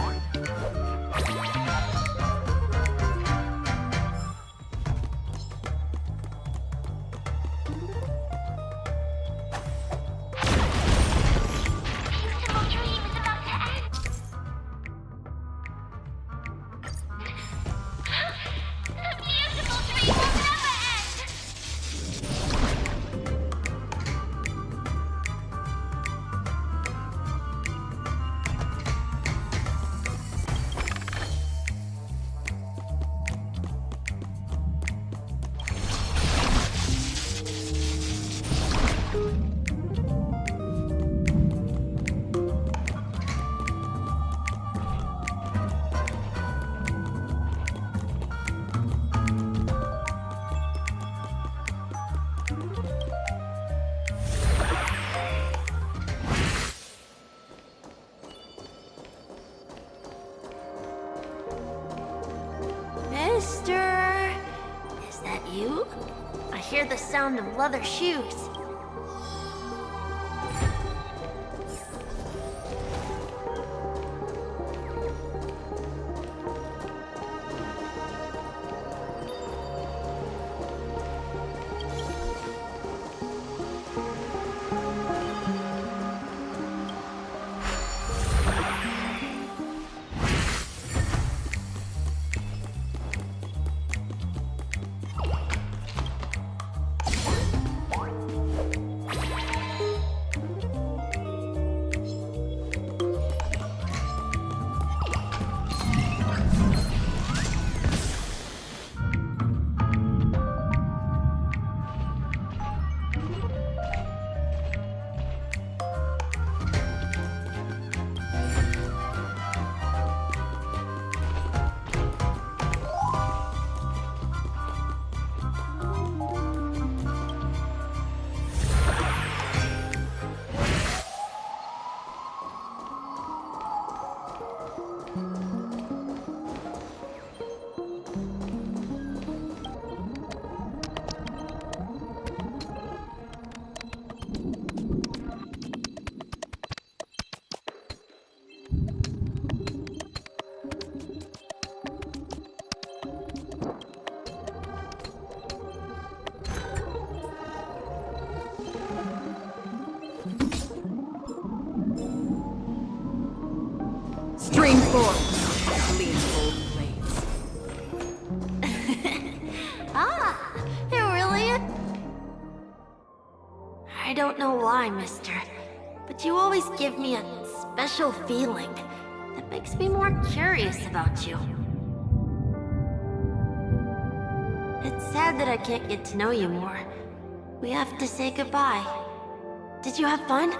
Mister, is that you? I hear the sound of leather shoes. scream for? Lean old blades. Ah, it really is. I don't know why, mister, but you always give me a special feeling that makes me more curious about you. It's sad that I can't get to know you more. We have to say goodbye. Did you have fun?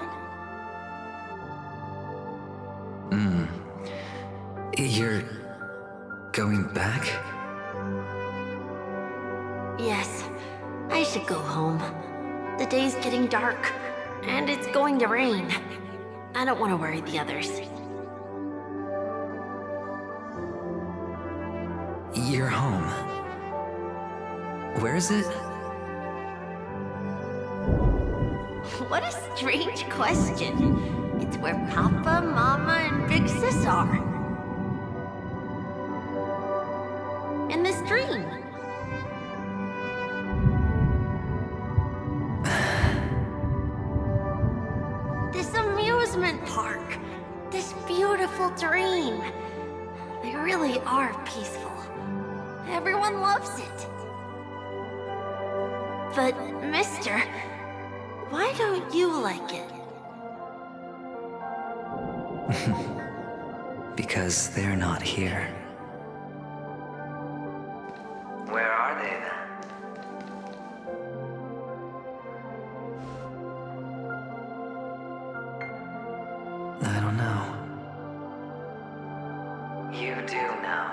You're going back? Yes, I should go home. The day's getting dark, and it's going to rain. I don't want to worry the others. You're home. Where is it? What a strange question. It's where Papa, Mama, and Big Sis are. In this dream. This amusement park. This beautiful dream. They really are peaceful. Everyone loves it. But, mister, why don't you like it? Because they're not here. Where are they then? I don't know. You do know.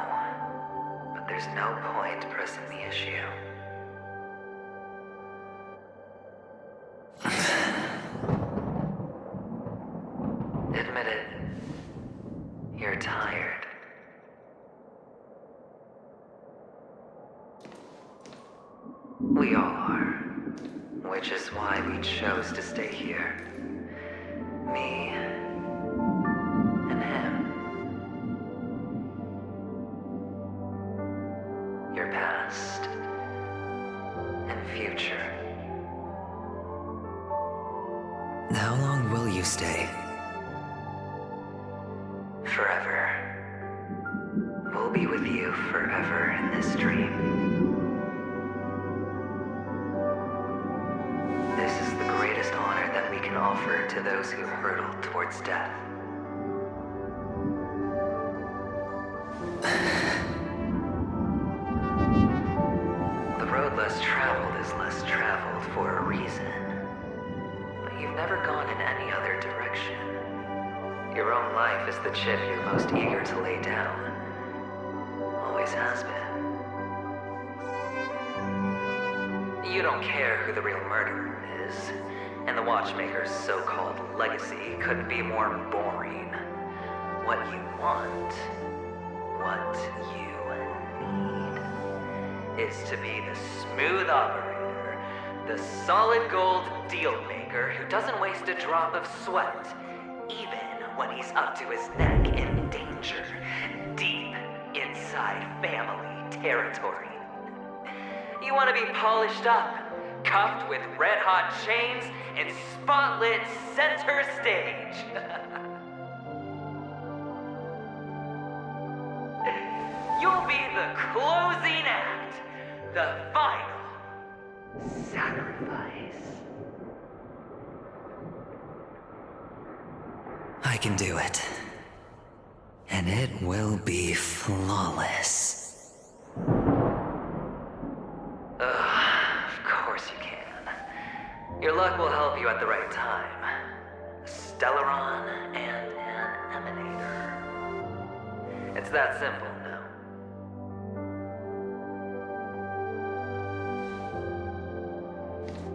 But there's no point pressing the issue. Admit it. You're tired. We all are. Which is why we chose to stay here. Me and him. Your past and future. How long will you stay? Forever. We'll be with you forever in this dream. This is the greatest honor that we can offer to those who hurtle towards death. The road less traveled is less traveled for a reason. But you've never gone in any other direction. Your own life is the chip you're most eager to lay down. Always has been. You don't care who the real murderer is, and the Watchmaker's so-called legacy couldn't be more boring. What you want, what you need, is to be the smooth operator, the solid gold deal maker who doesn't waste a drop of sweat, even when he's up to his neck in danger, deep inside family territory. You want to be polished up, cuffed with red-hot chains, and spotlit center stage. You'll be the closing act, the final sacrifice. I can do it. And it will be flawless. Of course you can. Your luck will help you at the right time. A Stellaron and an Emanator. It's that simple, no?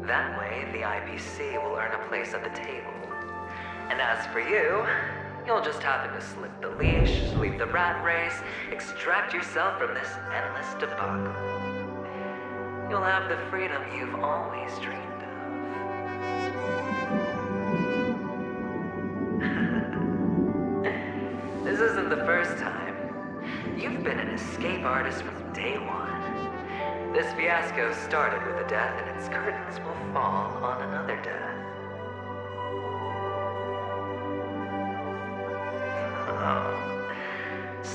That way, the IPC will earn a place at the table. And as for you, you'll just happen to slip the leash, sweep the rat race, extract yourself from this endless debacle. You'll have the freedom you've always dreamed of. This isn't the first time. You've been an escape artist from day one. This fiasco started with a death, and its curtains will fall on another death. Oh,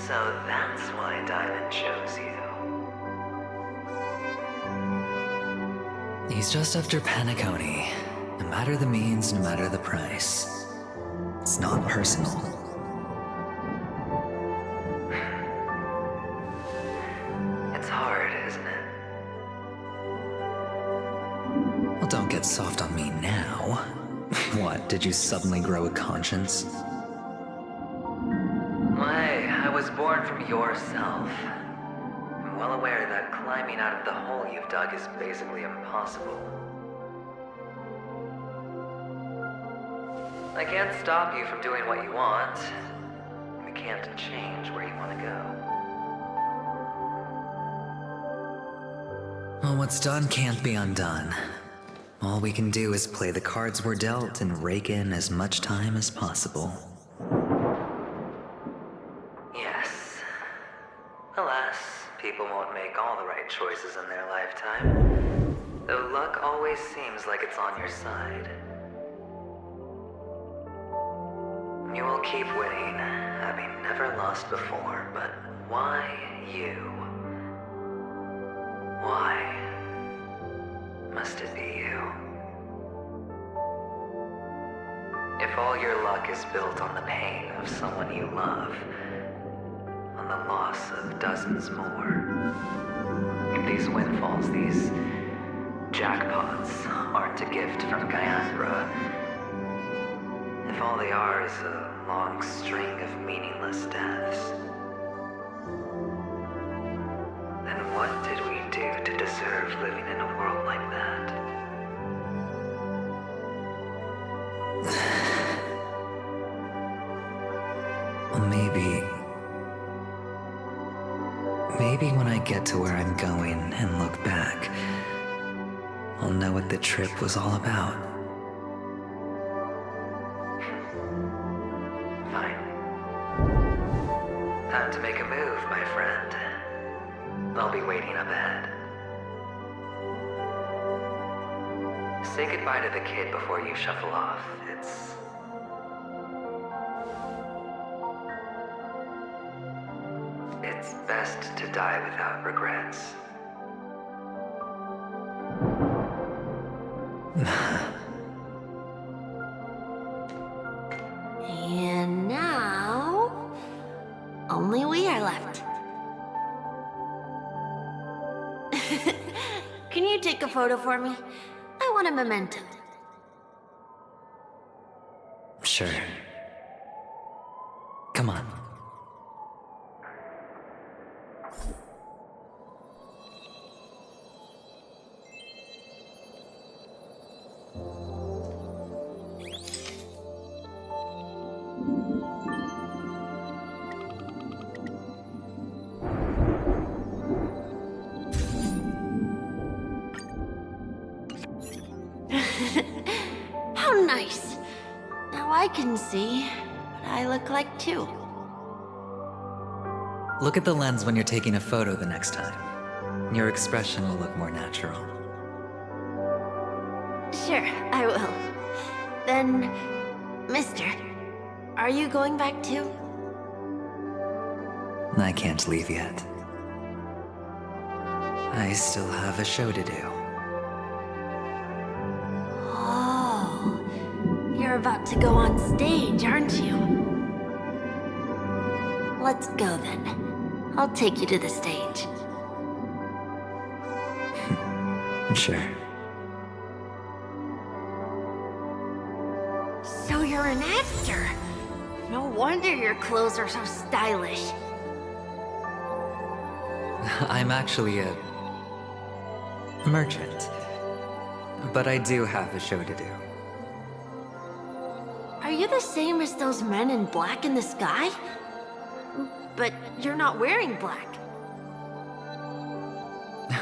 So that's why Diamond chose you. He's just after Penacony. No matter the means, no matter the price. It's not personal. It's hard, isn't it? Well, don't get soft on me now. What, did you suddenly grow a conscience? Why, I was born from yourself. I'm well aware that climbing out of the hole you've dug is basically impossible. I can't stop you from doing what you want. We can't change where you want to go. Well, what's done can't be undone. All we can do is play the cards we're dealt and rake in as much time as possible. Yes. Alas, people won't make all the right choices in their lifetime. Though luck always seems like it's on your side. You will keep winning, having never lost before, but why you? Why must it be you? If all your luck is built on the pain of someone you love, on the loss of dozens more, if these windfalls, these jackpots, aren't a gift from Gaiandra, if all they are is a long string of meaningless deaths, then what did we do to deserve living in a world like that? Well, maybe when I get to where I'm going and look back, I'll know what the trip was all about. Time to make a move, my friend. I'll be waiting up ahead. Say goodbye to the kid before you shuffle off. It's best to die without regrets. And now, only we are left. Can you take a photo for me? I want a memento. Sure. Come on. How nice. Now I can see what I look like too. Look at the lens when you're taking a photo the next time. Your expression will look more natural. Sure, I will. Then, mister, are you going back too? I can't leave yet. I still have a show to do. Oh, you're about to go on stage, aren't you? Let's go then. I'll take you to the stage. Sure. So you're an actor. No wonder your clothes are so stylish. I'm actually a merchant. But I do have a show to do. Are you the same as those men in black in the sky? But you're not wearing black.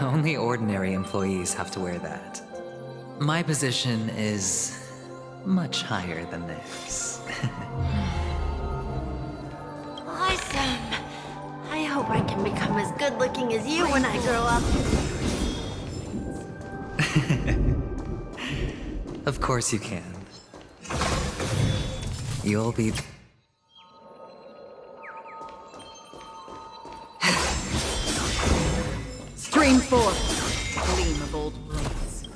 Only ordinary employees have to wear that. My position is much higher than theirs. Awesome. I hope I can become as good looking as you when I grow up. Of course you can. You'll be... Stream forth, gleam of old blades.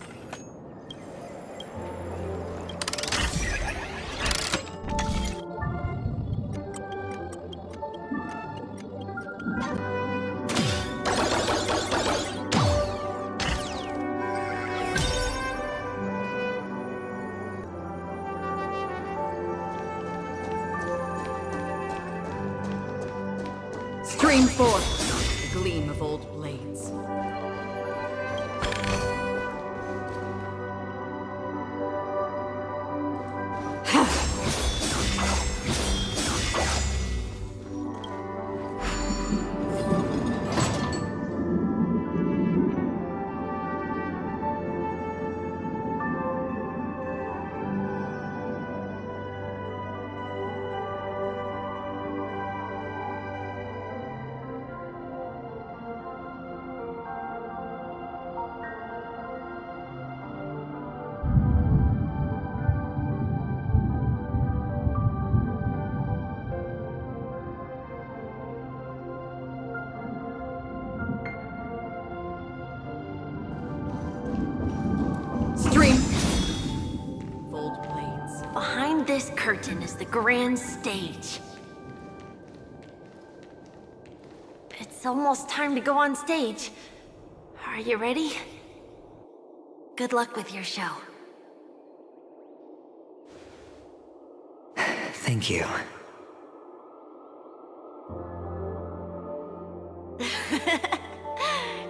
Stream forth, the gleam of old blades. Behind this curtain is the grand stage. It's almost time to go on stage. Are you ready? Good luck with your show. Thank you.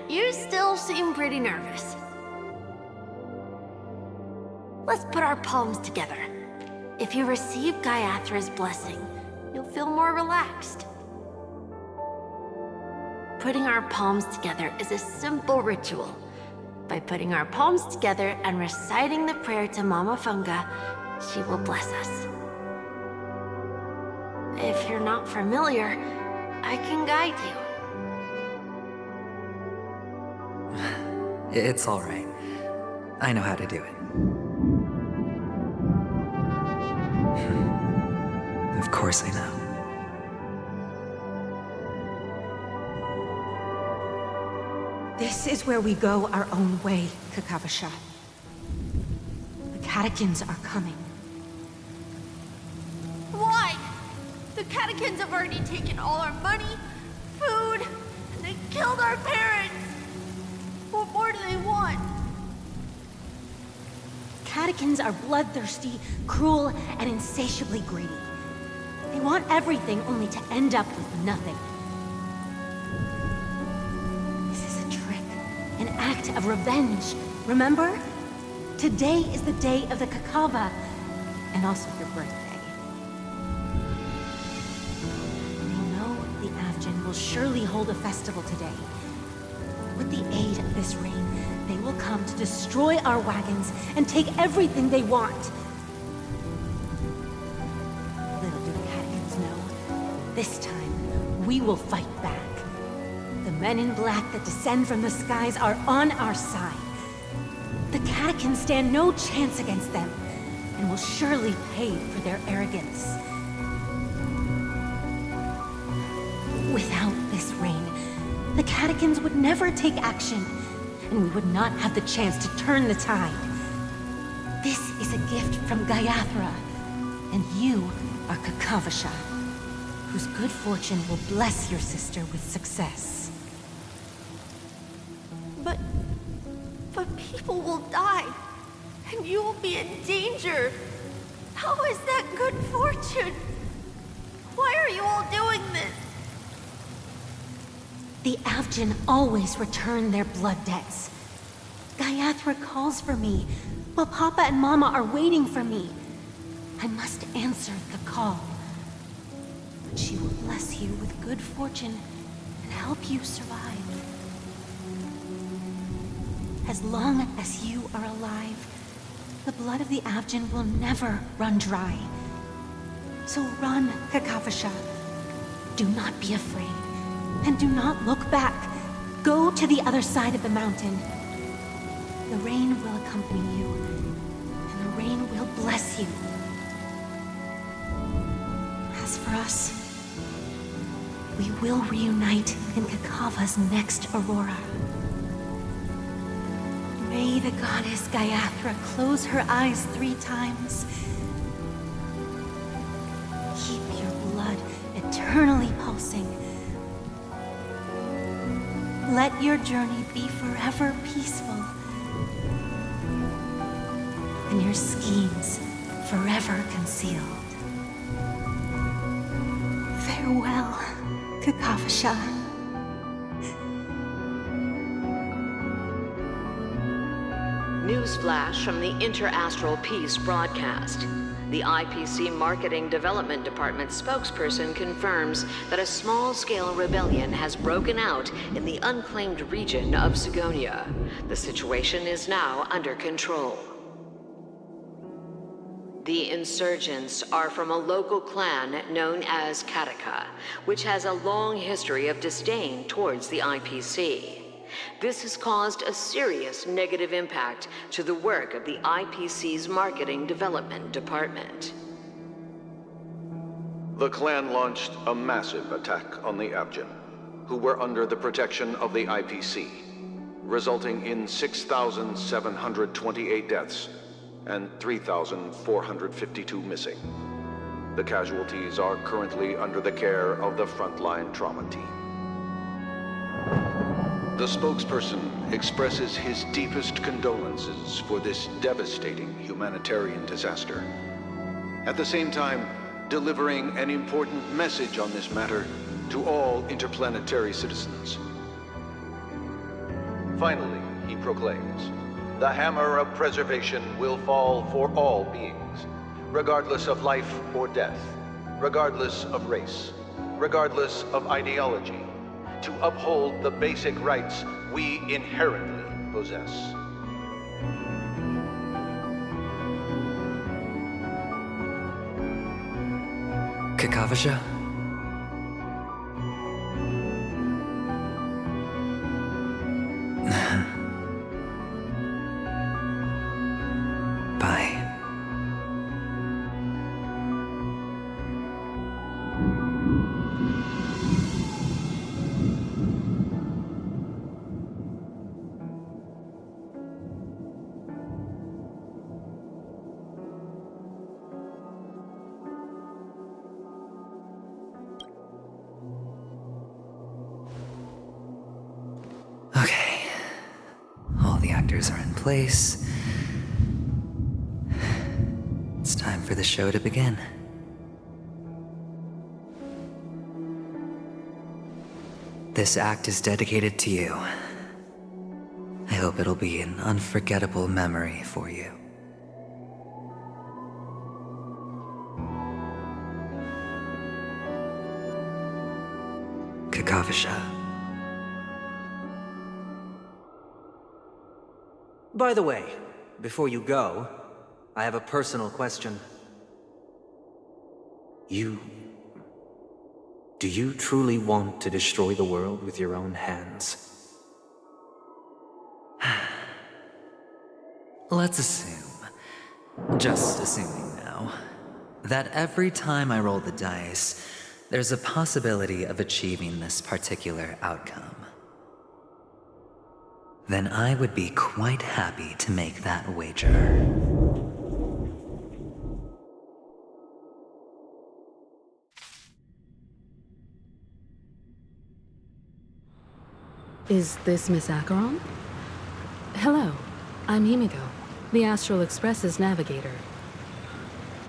You still seem pretty nervous. Let's put our palms together. If you receive Gaiathra's blessing, you'll feel more relaxed. Putting our palms together is a simple ritual. By putting our palms together and reciting the prayer to Mama Funga, she will bless us. If you're not familiar, I can guide you. It's all right. I know how to do it. Of course I know. This is where we go our own way, Kakavasha. The catechins are coming. Why? The catechins have already taken all our money, food, and they killed our parents. What more do they want? Catechins are bloodthirsty, cruel, and insatiably greedy. They want everything only to end up with nothing. This is a trick, an act of revenge. Remember? Today is the day of the Kakava, and also your birthday. They know the Avgin will surely hold a festival today. With the aid of this rain, they will come to destroy our wagons and take everything they want. Little do the catechins know, this time we will fight back. The men in black that descend from the skies are on our side. The catechins stand no chance against them, and will surely pay for their arrogance. Without this rain, the catechins would never take action, and we would not have the chance to turn the tide. This is a gift from Gaiathra, and you are Kakavasha, whose good fortune will bless your sister with success. But people will die, and you will be in danger. How is that good fortune? Why are you all doing this? The Avgin always return their blood debts. Gaiathra calls for me, while Papa and Mama are waiting for me. I must answer the call. But she will bless you with good fortune and help you survive. As long as you are alive, the blood of the Avgin will never run dry. So run, Kakavasha. Do not be afraid. And do not look back. Go to the other side of the mountain. The rain will accompany you, and the rain will bless you. As for us, we will reunite in Kakava's next aurora. see the goddess Gayathra close her eyes 3 times. Keep your blood eternally pulsing. Let your journey be forever peaceful. And your schemes forever concealed. Farewell, Kakavasha. Newsflash from the Interastral Peace broadcast. The IPC Marketing Development Department spokesperson confirms that a small-scale rebellion has broken out in the unclaimed region of Sigonia. The situation is now under control. The insurgents are from a local clan known as Kataka, which has a long history of disdain towards the IPC. This has caused a serious negative impact to the work of the IPC's Marketing Development Department. The clan launched a massive attack on the Abjin, who were under the protection of the IPC, resulting in 6,728 deaths and 3,452 missing. The casualties are currently under the care of the frontline trauma team. The spokesperson expresses his deepest condolences for this devastating humanitarian disaster. At the same time, delivering an important message on this matter to all interplanetary citizens. Finally, he proclaims, the hammer of preservation will fall for all beings, regardless of life or death, regardless of race, regardless of ideology, to uphold the basic rights we inherently possess. Kakavasha? Bye. Okay. All the actors are in place. It's time for the show to begin. This act is dedicated to you. I hope it'll be an unforgettable memory for you. Kakavasha. By the way, before you go, I have a personal question. Do you truly want to destroy the world with your own hands? Let's assume, just assuming now, that every time I roll the dice, there's a possibility of achieving this particular outcome. Then I would be quite happy to make that wager. Is this Miss Acheron? Hello, I'm Himiko, the Astral Express's navigator.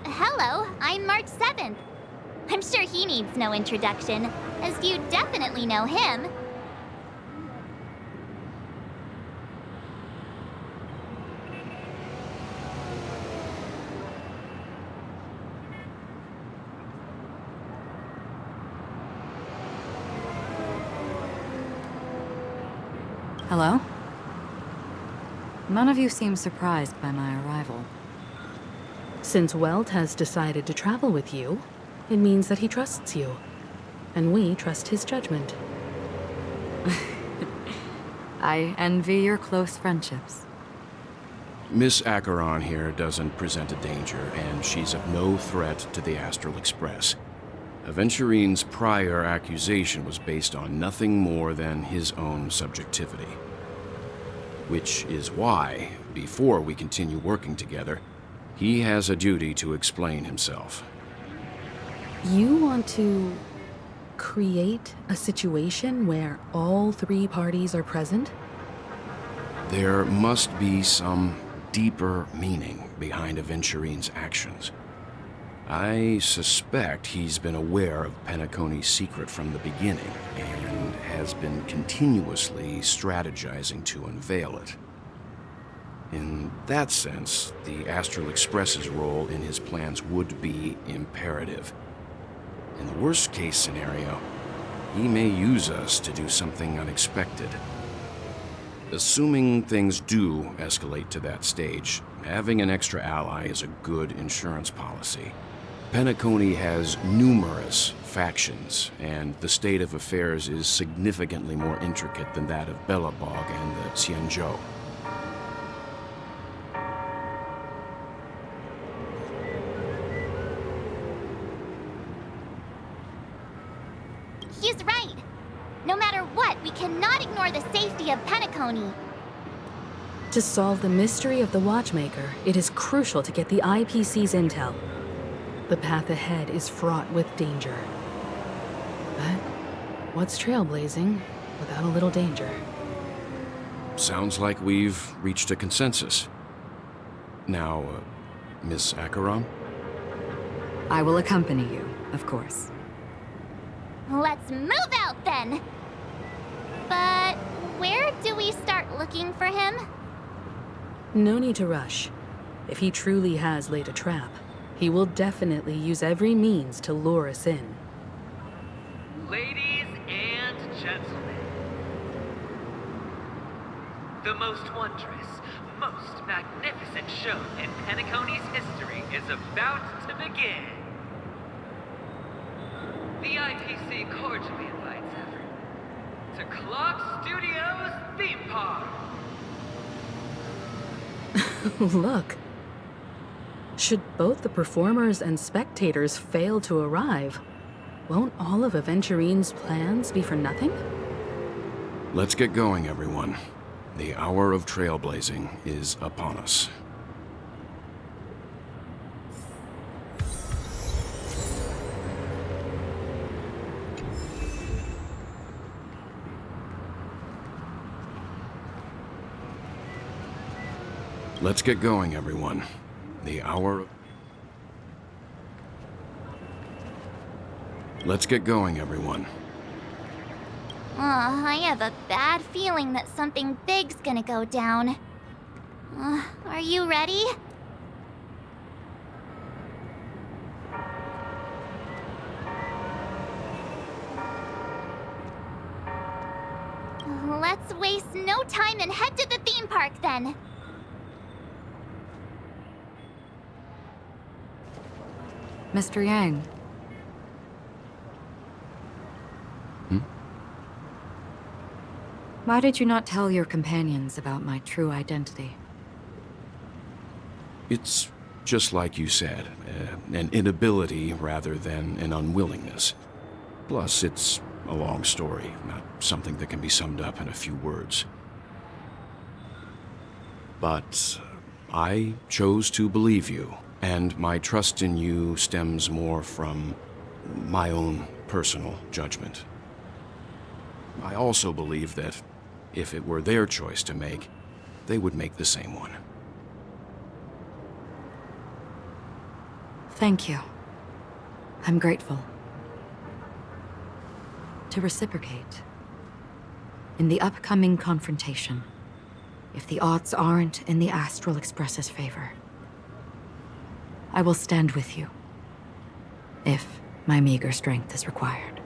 Hello, I'm March 7th. I'm sure he needs no introduction, as you definitely know him. Hello? None of you seem surprised by my arrival. Since Welt has decided to travel with you, it means that he trusts you. And we trust his judgment. I envy your close friendships. Miss Acheron here doesn't present a danger, and she's of no threat to the Astral Express. Aventurine's prior accusation was based on nothing more than his own subjectivity. Which is why, before we continue working together, he has a duty to explain himself. You want to create a situation where all three parties are present? There must be some deeper meaning behind Aventurine's actions. I suspect he's been aware of Penacony's secret from the beginning and has been continuously strategizing to unveil it. In that sense, the Astral Express's role in his plans would be imperative. In the worst-case scenario, he may use us to do something unexpected. Assuming things do escalate to that stage, having an extra ally is a good insurance policy. Penacony has numerous factions, and the state of affairs is significantly more intricate than that of Belobog and the Xianzhou. He's right. No matter what, we cannot ignore the safety of Penacony. To solve the mystery of the Watchmaker, it is crucial to get the IPC's intel. The path ahead is fraught with danger. But what's trailblazing without a little danger? Sounds like we've reached a consensus. Now, Miss Acheron? I will accompany you, of course. Let's move out then! But where do we start looking for him? No need to rush. If he truly has laid a trap, he will definitely use every means to lure us in. Ladies and gentlemen, the most wondrous, most magnificent show in Penacony's history is about to begin. The IPC cordially invites everyone to Clock Studios Theme Park. Look. Should both the performers and spectators fail to arrive, won't all of Aventurine's plans be for nothing? Let's get going, everyone. The hour of trailblazing is upon us. Let's get going, everyone. The hour of... Let's get going, everyone. I have a bad feeling that something big's gonna go down. Are you ready? Let's waste no time and head to the theme park then. Mr. Yang. Why did you not tell your companions about my true identity? It's just like you said, an inability rather than an unwillingness. Plus, it's a long story, not something that can be summed up in a few words. But I chose to believe you, and my trust in you stems more from my own personal judgment. I also believe that if it were their choice to make, they would make the same one. Thank you. I'm grateful. To reciprocate, in the upcoming confrontation, if the odds aren't in the Astral Express's favor, I will stand with you, if my meager strength is required.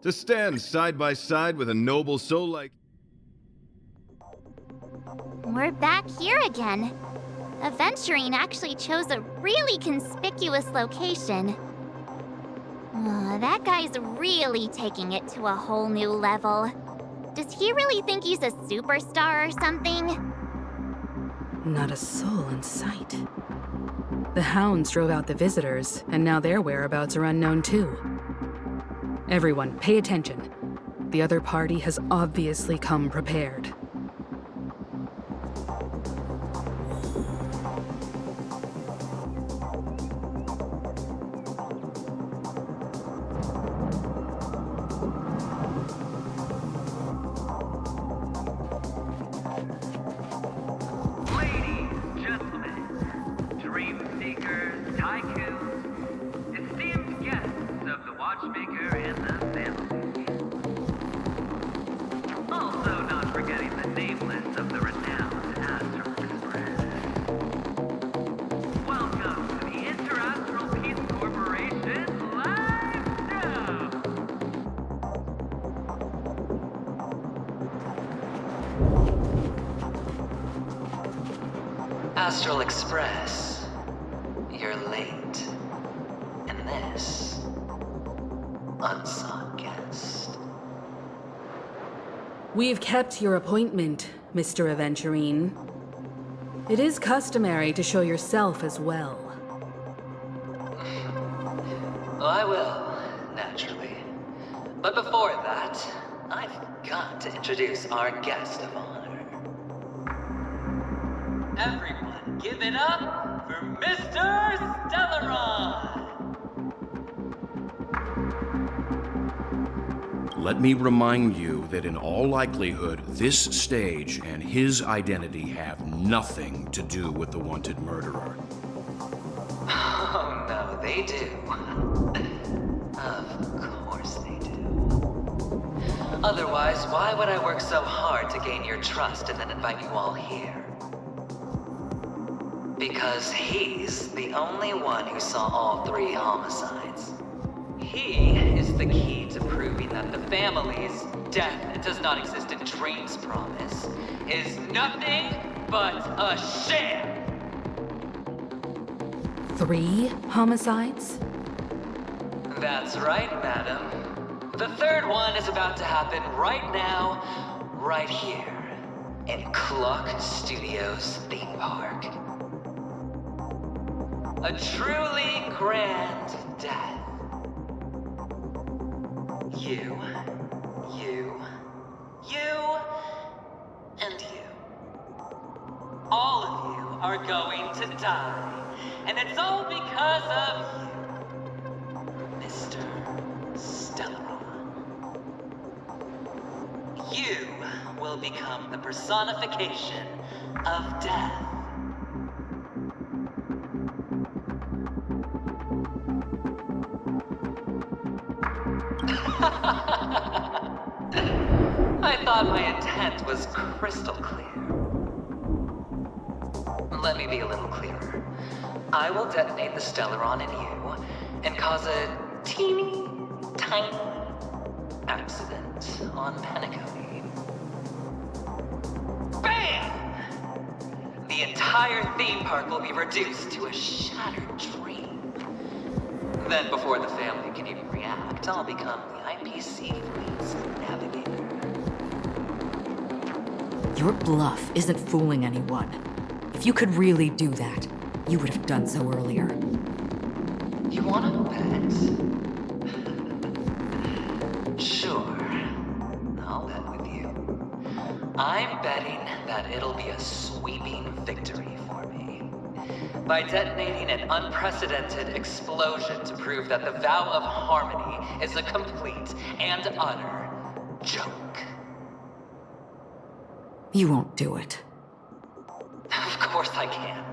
To stand side by side with a noble soul like... We're back here again. Aventurine actually chose a really conspicuous location. That guy's really taking it to a whole new level. Does he really think he's a superstar or something? Not a soul in sight. The hounds drove out the visitors, and now their whereabouts are unknown too. Everyone, pay attention. The other party has obviously come prepared. Astral Express, you're late. And this, unsought guest. We've kept your appointment, Mr. Aventurine. It is customary to show yourself as well. I will, naturally. But before that, I've got to introduce our guest of honor. Everyone, give it up for Mr. Stellaron! Let me remind you that in all likelihood, this stage and his identity have nothing to do with the wanted murderer. Oh no, they do. Of course they do. Otherwise, why would I work so hard to gain your trust and then invite you all here? Because he's the only one who saw all 3 homicides. He is the key to proving that the family's death does not exist in dreams promise is nothing but a sham! 3 homicides? That's right, madam. The 3rd one is about to happen right now, right here, in Clock Studios theme park. A truly grand death. You, and you. All of you are going to die. And it's all because of you, Mr. Stellaron. You will become the personification of death. I thought my intent was crystal clear. Let me be a little clearer. I will detonate the Stellaron in you and cause a teeny, tiny accident on Penacony. BAM! The entire theme park will be reduced to a shattered dream. Then before the family can even react, I'll become the IPC fleet's navigator. Your bluff isn't fooling anyone. If you could really do that, you would have done so earlier. You wanna bet? Sure. I'll bet with you. I'm betting that it'll be a sweeping victory for me. By detonating an unprecedented explosion to prove that the vow of harmony is a complete and utter joke. You won't do it. Of course I can.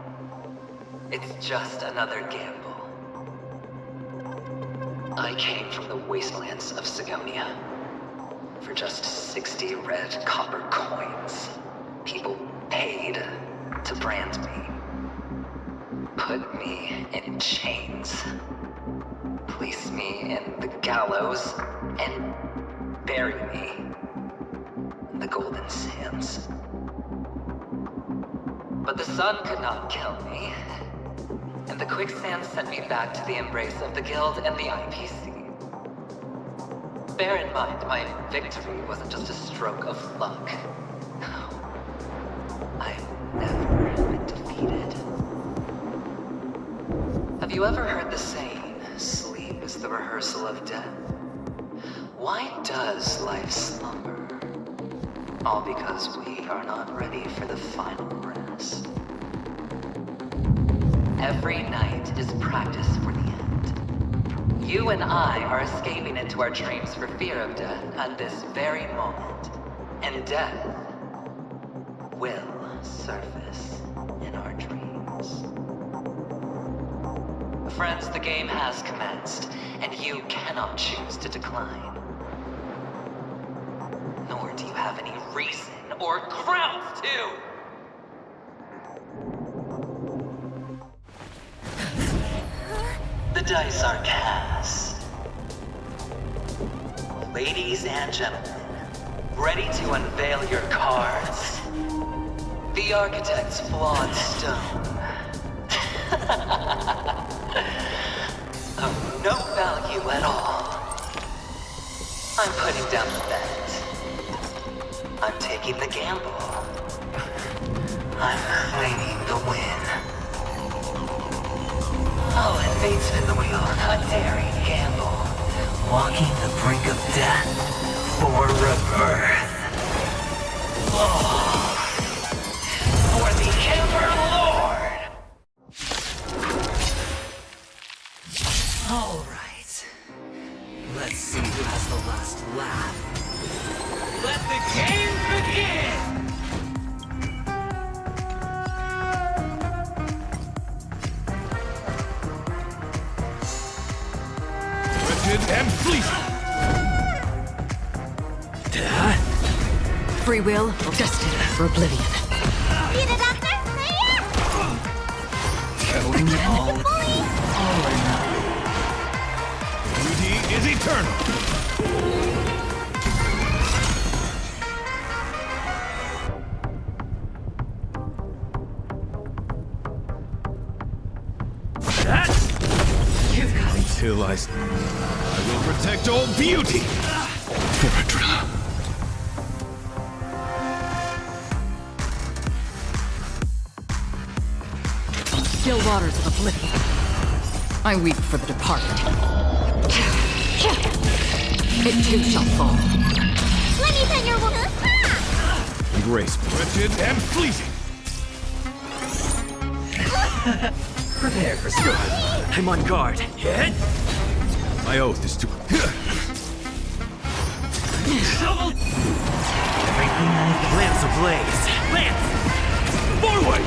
It's just another gamble. I came from the wastelands of Sigonia. For just 60 red copper coins, people paid to brand me. Put me in chains. Place me in the gallows and bury me in the golden sands. But the sun could not kill me. And the quicksand sent me back to the embrace of the Guild and the IPC. Bear in mind, my victory wasn't just a stroke of luck. No. I've never been defeated. Have you ever heard the saying, sleep is the rehearsal of death? Why does life slumber? All because we are not ready for the final rest. Every night is practice for the end. You and I are escaping into our dreams for fear of death at this very moment. And death will surface in our dreams. Friends, the game has commenced, and you cannot choose to decline. Nor do you have any reason or grounds to! The dice are cast. Ladies and gentlemen, ready to unveil your cards. The architect's flawed stone. Of no value at all. I'm putting down the bet. I'm taking the gamble. I'm claiming the win. Oh, and fate spin the wheel, a daring gamble. Walking the brink of death for rebirth. Oh, for the Ember Lord! All right. Let's see who has the last laugh. Let the game begin! And fleeting. Free will, destined for oblivion. Need a doctor? Going all or nothing. Duty is eternal. Until I will protect all beauty. Still waters of oblivion. I weep for the departed. It too shall fall. Let me turn your wound. Grace, wretched and fleeting. Prepare for struggle. I'm on guard. Hit! My oath is to... Everything I... Lance ablaze! Lance! Forward!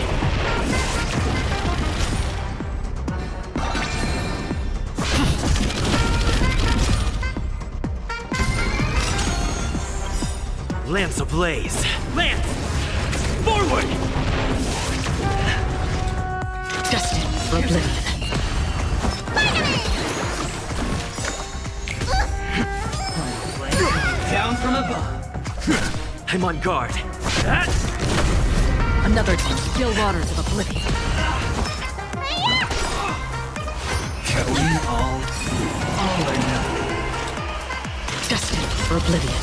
Lance ablaze! Lance! Forward! Destined for oblivion. Down from above. I'm on guard. Another time, still waters of oblivion. Going all or nothing. Destined for oblivion.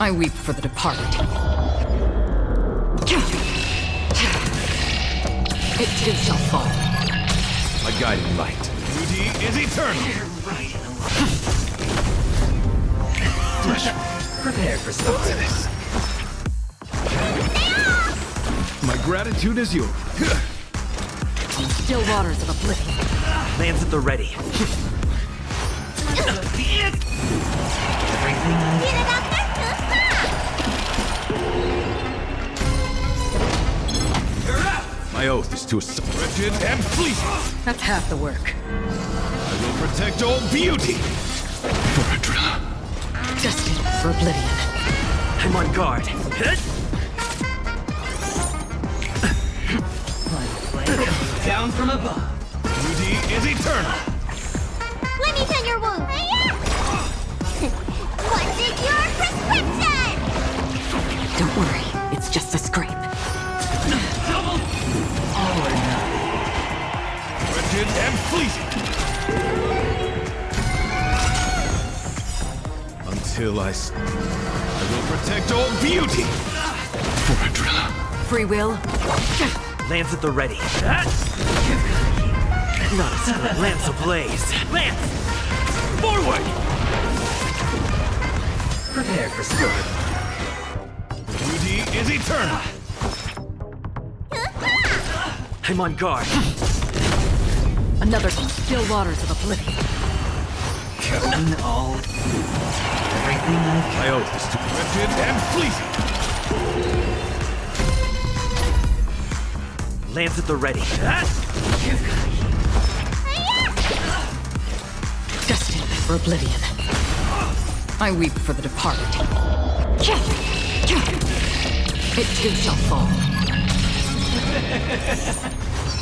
I weep for the departed. It too shall fall. A guiding light. Duty is eternal. Right. Prepare for something. My gratitude is yours. Still waters of oblivion. Lands at the ready. Everything My oath is to wretched and fleeting. That's half the work. I will protect all beauty. Destined for oblivion. I'm on guard. Down from above. Duty is eternal. Let me tend your wound. What's in your prescription? just a scrape. Double! All or nothing. Wretched and fleeting. Until I will protect all beauty. Free will. Lance at the ready. Not a split. Lance ablaze. Lance! Forward! Prepare for storm. Beauty is eternal. I'm on guard. Another still waters of oblivion. Counting all. Everything My oath is to wretched and fleeting. Lance at the ready. Destined for oblivion. I weep for the departed. It too shall fall.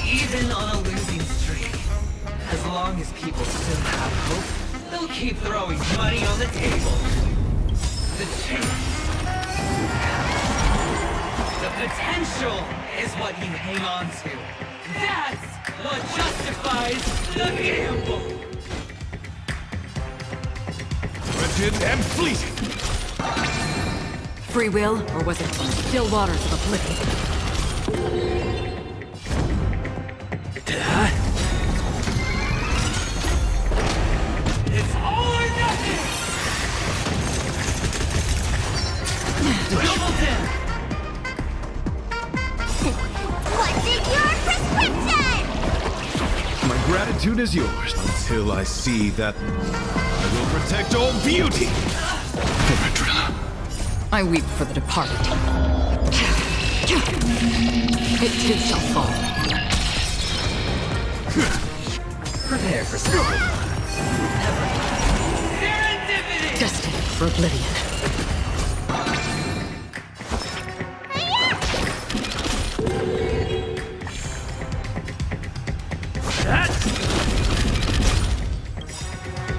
Even on a losing streak, as long as people still have hope, they'll keep throwing money on the table. The chance, the potential is what you hang on to. That's what justifies the gamble. Wretched and fleeting. Free will, or was it still waters of oblivion? It's all or nothing! Double down! What's in your prescription? My gratitude is yours until I see that I will protect all beauty. I weep for the departed. It too shall fall. Prepare for storm. Serendipity! Destined for oblivion.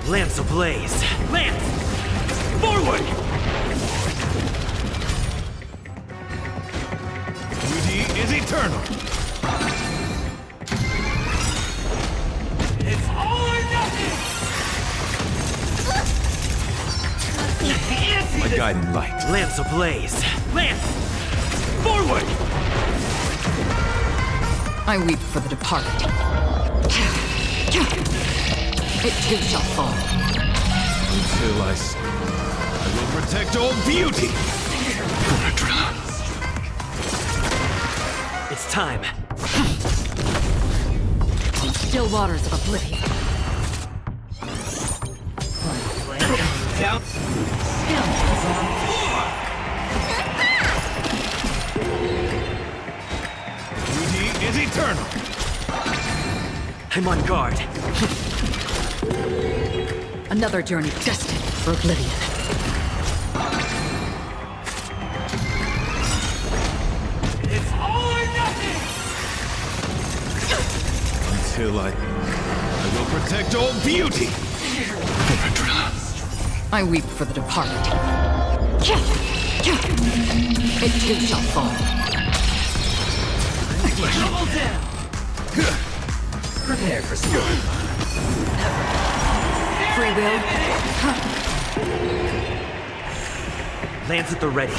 Lance ablaze. Lance! Forward! Beauty is eternal. It's all or nothing! My guiding light. Lance ablaze. Lance! Forward! I weep for the departed. It too shall fall. Until I will protect all beauty. It's time. Still waters of oblivion. Down. Beauty is eternal. I'm on guard. Another journey destined for oblivion. It's all or nothing! Until I will protect all beauty. I weep for the departed. It too shall fall. Double down! Prepare for storm. Free will. Lance at the ready.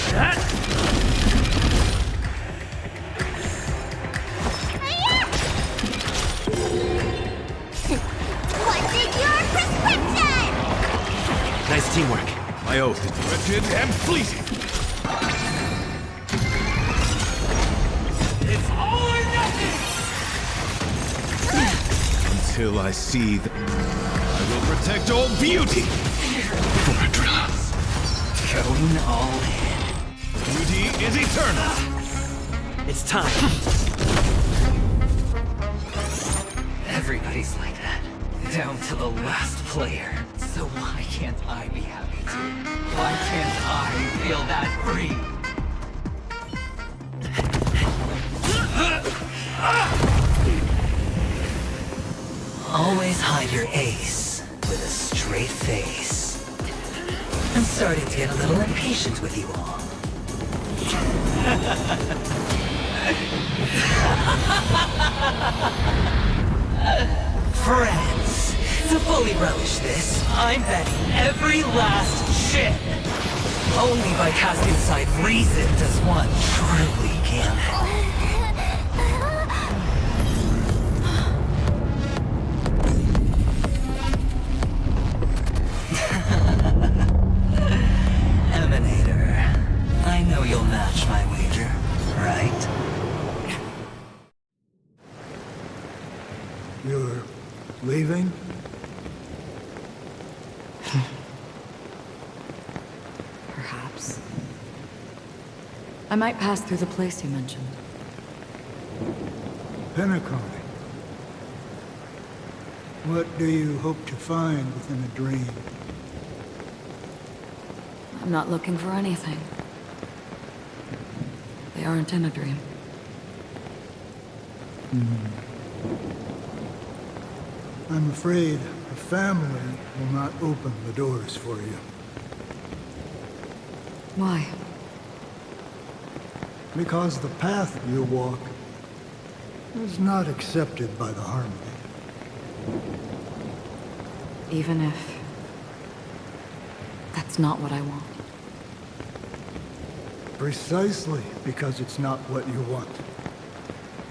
What's in your prescription? Nice teamwork. My oath is wretched and fleeting. It's all or nothing! Until I see that I will protect all beauty. Going all in. Beauty is eternal. It's time. Everybody's like that. Down to the last player. So why can't I be happy too? Why can't I feel that free? Always hide your ace with a straight face. I'm starting to get a little impatient with you all. Friends, to fully relish this, I'm betting every last chip. Only by casting aside reason does one truly gamble. Emanator, I know you'll match my wager, right? You're leaving? Perhaps. I might pass through the place you mentioned. Pinnacle. What do you hope to find within a dream? I'm not looking for anything. They aren't in a dream. I'm afraid the family will not open the doors for you. Why? Because the path you walk is not accepted by the Harmony. Even if that's not what I want. Precisely because it's not what you want.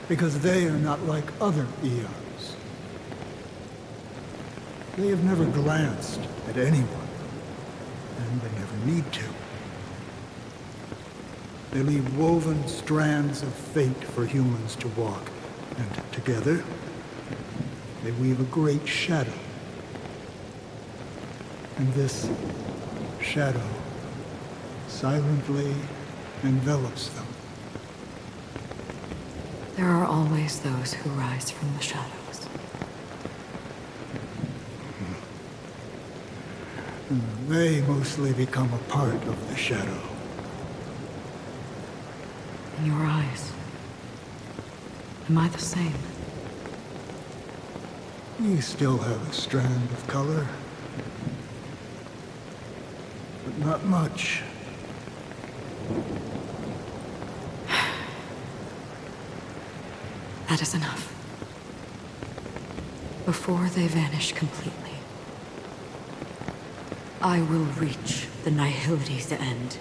Because they are not like other eons. They have never glanced at anyone, and they never need to. They leave woven strands of fate for humans to walk, and together, they weave a great shadow. And this shadow silently envelops them. There are always those who rise from the shadows. They mostly become a part of the shadow. In your eyes, am I the same? You still have a strand of color. But not much. That is enough. Before they vanish completely, I will reach the nihility's end.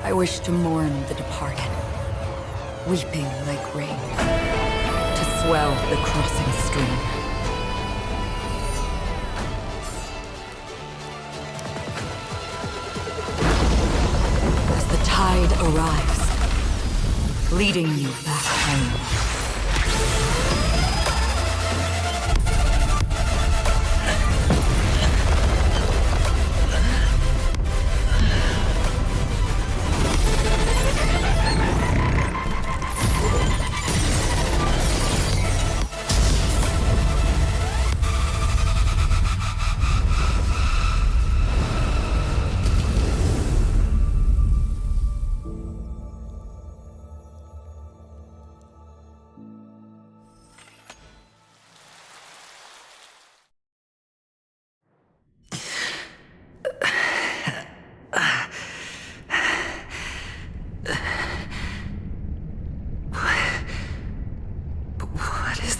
I wish to mourn the departed, weeping like rain, to swell the crossing stream. As the tide arrives, leading you back home.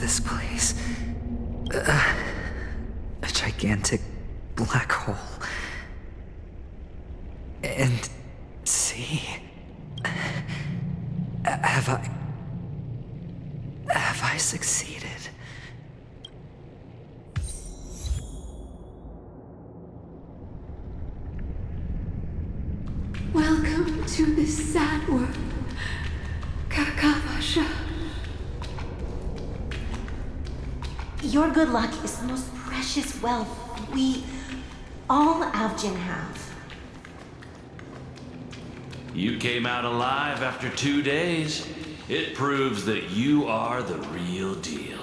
This place. A gigantic black hole. And see? Have I succeeded? Welcome to this sad world, Kakavasha. Your good luck is the most precious wealth we, all Avgin, have. You came out alive after 2 days. It proves that you are the real deal.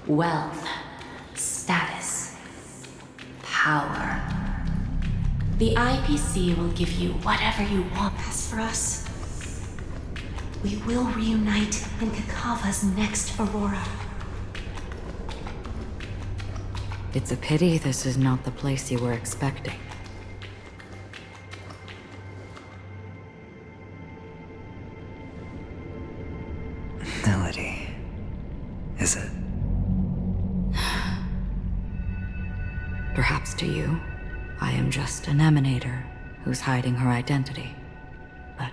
Wealth, status, power. The IPC will give you whatever you want. As for us, we will reunite in Kakava's next Aurora. It's a pity this is not the place you were expecting. Melody. Is it? Perhaps to you, I am just an emanator who's hiding her identity. But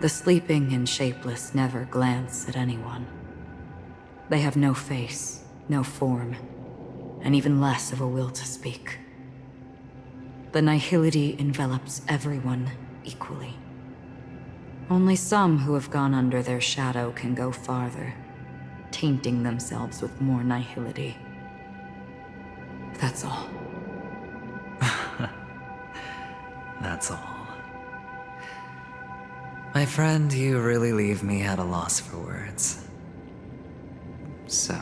the sleeping and shapeless never glance at anyone. They have no face, no form, and even less of a will to speak. The nihility envelops everyone equally. Only some who have gone under their shadow can go farther, tainting themselves with more nihility. That's all. That's all. My friend, you really leave me at a loss for words. So,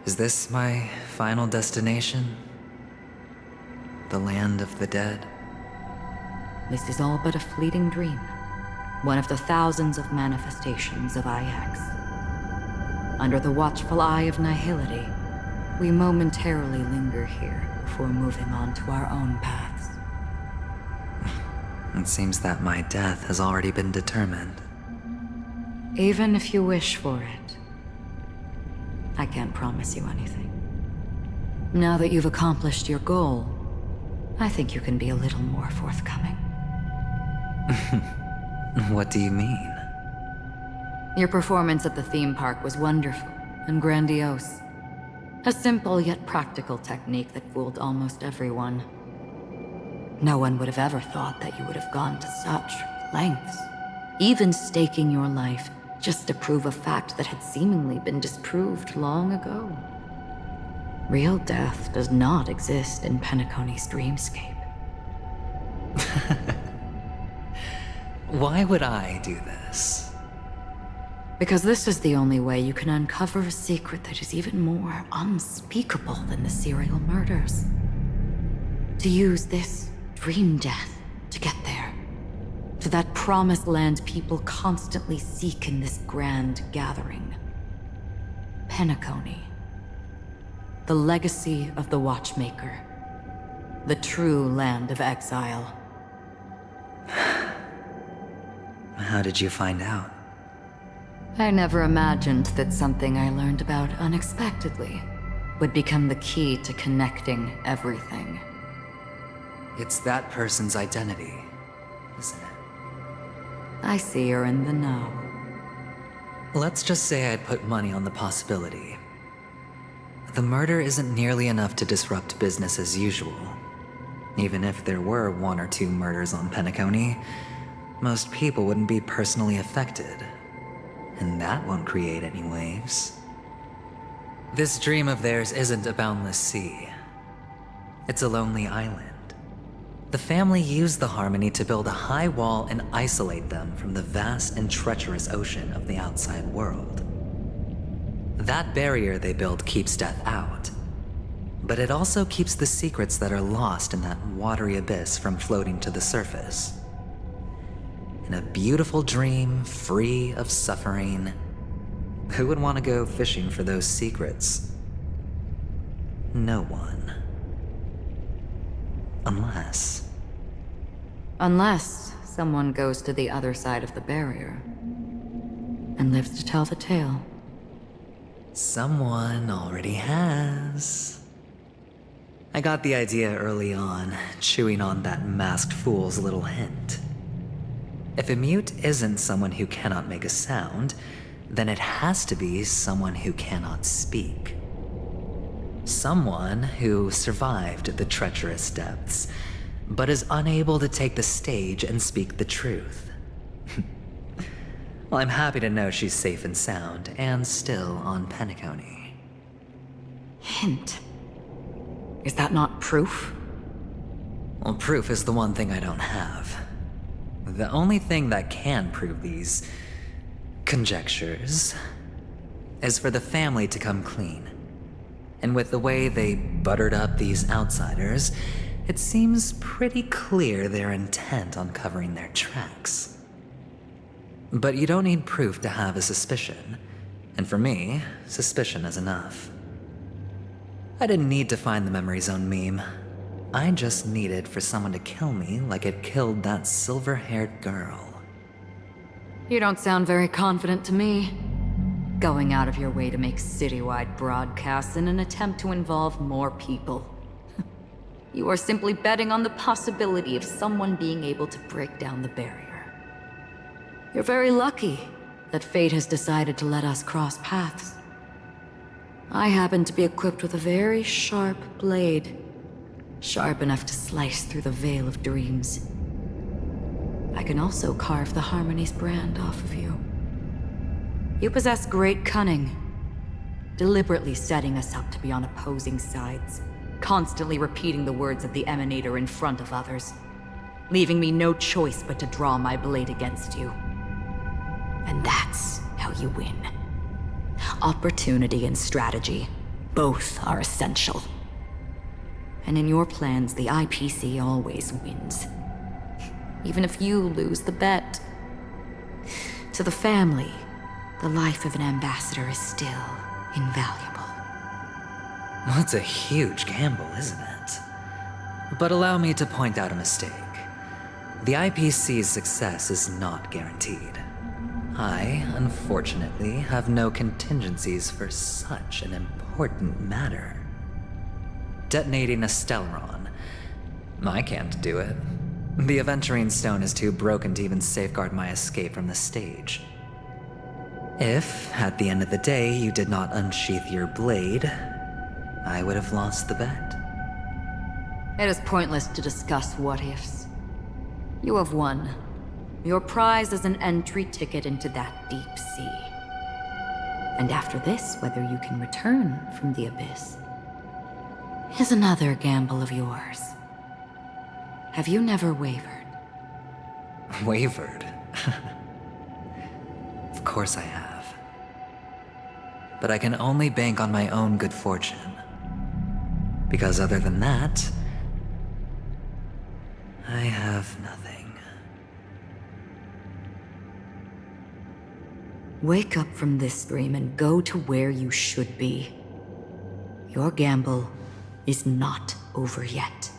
is this my final destination? The land of the dead? This is all but a fleeting dream. One of the thousands of manifestations of IX. Under the watchful eye of nihility, we momentarily linger here before moving on to our own paths. It seems that my death has already been determined. Even if you wish for it, I can't promise you anything. Now that you've accomplished your goal, I think you can be a little more forthcoming. What do you mean? Your performance at the theme park was wonderful and grandiose. A simple yet practical technique that fooled almost everyone. No one would have ever thought that you would have gone to such lengths, even staking your life just to prove a fact that had seemingly been disproved long ago. Real death does not exist in Penacony's dreamscape. Why would I do this? Because this is the only way you can uncover a secret that is even more unspeakable than the serial murders. To use this dream death to get there. To that promised land people constantly seek in this grand gathering. Penacony. The legacy of the Watchmaker. The true land of exile. How did you find out? I never imagined that something I learned about unexpectedly would become the key to connecting everything. It's that person's identity, isn't it? I see you're in the know. Let's just say I put money on the possibility. The murder isn't nearly enough to disrupt business as usual. Even if there were 1 or 2 murders on Penacony, most people wouldn't be personally affected. And that won't create any waves. This dream of theirs isn't a boundless sea. It's a lonely island. The family used the Harmony to build a high wall and isolate them from the vast and treacherous ocean of the outside world. That barrier they built keeps death out, but it also keeps the secrets that are lost in that watery abyss from floating to the surface. In a beautiful dream, free of suffering, who would want to go fishing for those secrets? No one. Unless someone goes to the other side of the barrier and lives to tell the tale. Someone already has. I got the idea early on, chewing on that masked fool's little hint. If a mute isn't someone who cannot make a sound, then it has to be someone who cannot speak. Someone who survived the treacherous depths, but is unable to take the stage and speak the truth. Well, I'm happy to know she's safe and sound, and still on Penacony. Hint. Is that not proof? Well, proof is the one thing I don't have. The only thing that can prove these conjectures is for the family to come clean. And with the way they buttered up these outsiders, it seems pretty clear they're intent on covering their tracks. But you don't need proof to have a suspicion. And for me, suspicion is enough. I didn't need to find the memory zone meme. I just needed for someone to kill me like it killed that silver-haired girl. You don't sound very confident to me. Going out of your way to make citywide broadcasts in an attempt to involve more people. You are simply betting on the possibility of someone being able to break down the barrier. You're very lucky that fate has decided to let us cross paths. I happen to be equipped with a very sharp blade, sharp enough to slice through the veil of dreams. I can also carve the Harmony's brand off of you. You possess great cunning, deliberately setting us up to be on opposing sides, constantly repeating the words of the Emanator in front of others, leaving me no choice but to draw my blade against you. And that's how you win. Opportunity and strategy, both are essential. And in your plans, the IPC always wins. Even if you lose the bet. To the family, the life of an ambassador is still invaluable. Well, it's a huge gamble, isn't it? But allow me to point out a mistake. The IPC's success is not guaranteed. I, unfortunately, have no contingencies for such an important matter. Detonating a Stellaron. I can't do it. The Aventurine stone is too broken to even safeguard my escape from the stage. If, at the end of the day, you did not unsheath your blade, I would have lost the bet. It is pointless to discuss what-ifs. You have won. Your prize is an entry ticket into that deep sea. And after this, whether you can return from the abyss is another gamble of yours. Have you never wavered? Wavered? Of course I have. But I can only bank on my own good fortune. Because other than that, I have nothing. Wake up from this dream and go to where you should be. Your gamble is not over yet.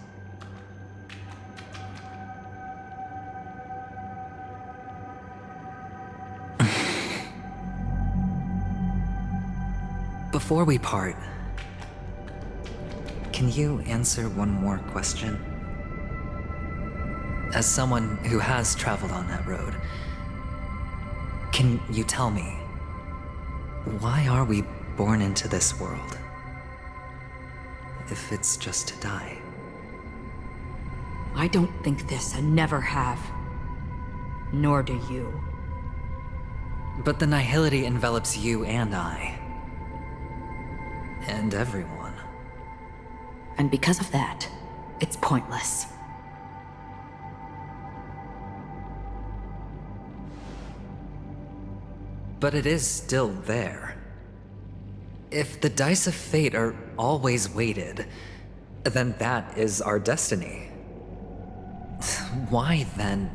Before we part, can you answer one more question? As someone who has traveled on that road, can you tell me, why are we born into this world? If it's just to die. I don't think this and never have. Nor do you. But the nihility envelops you and I. And everyone. And because of that, it's pointless. But it is still there. If the dice of fate are always weighted, then that is our destiny. Why, then,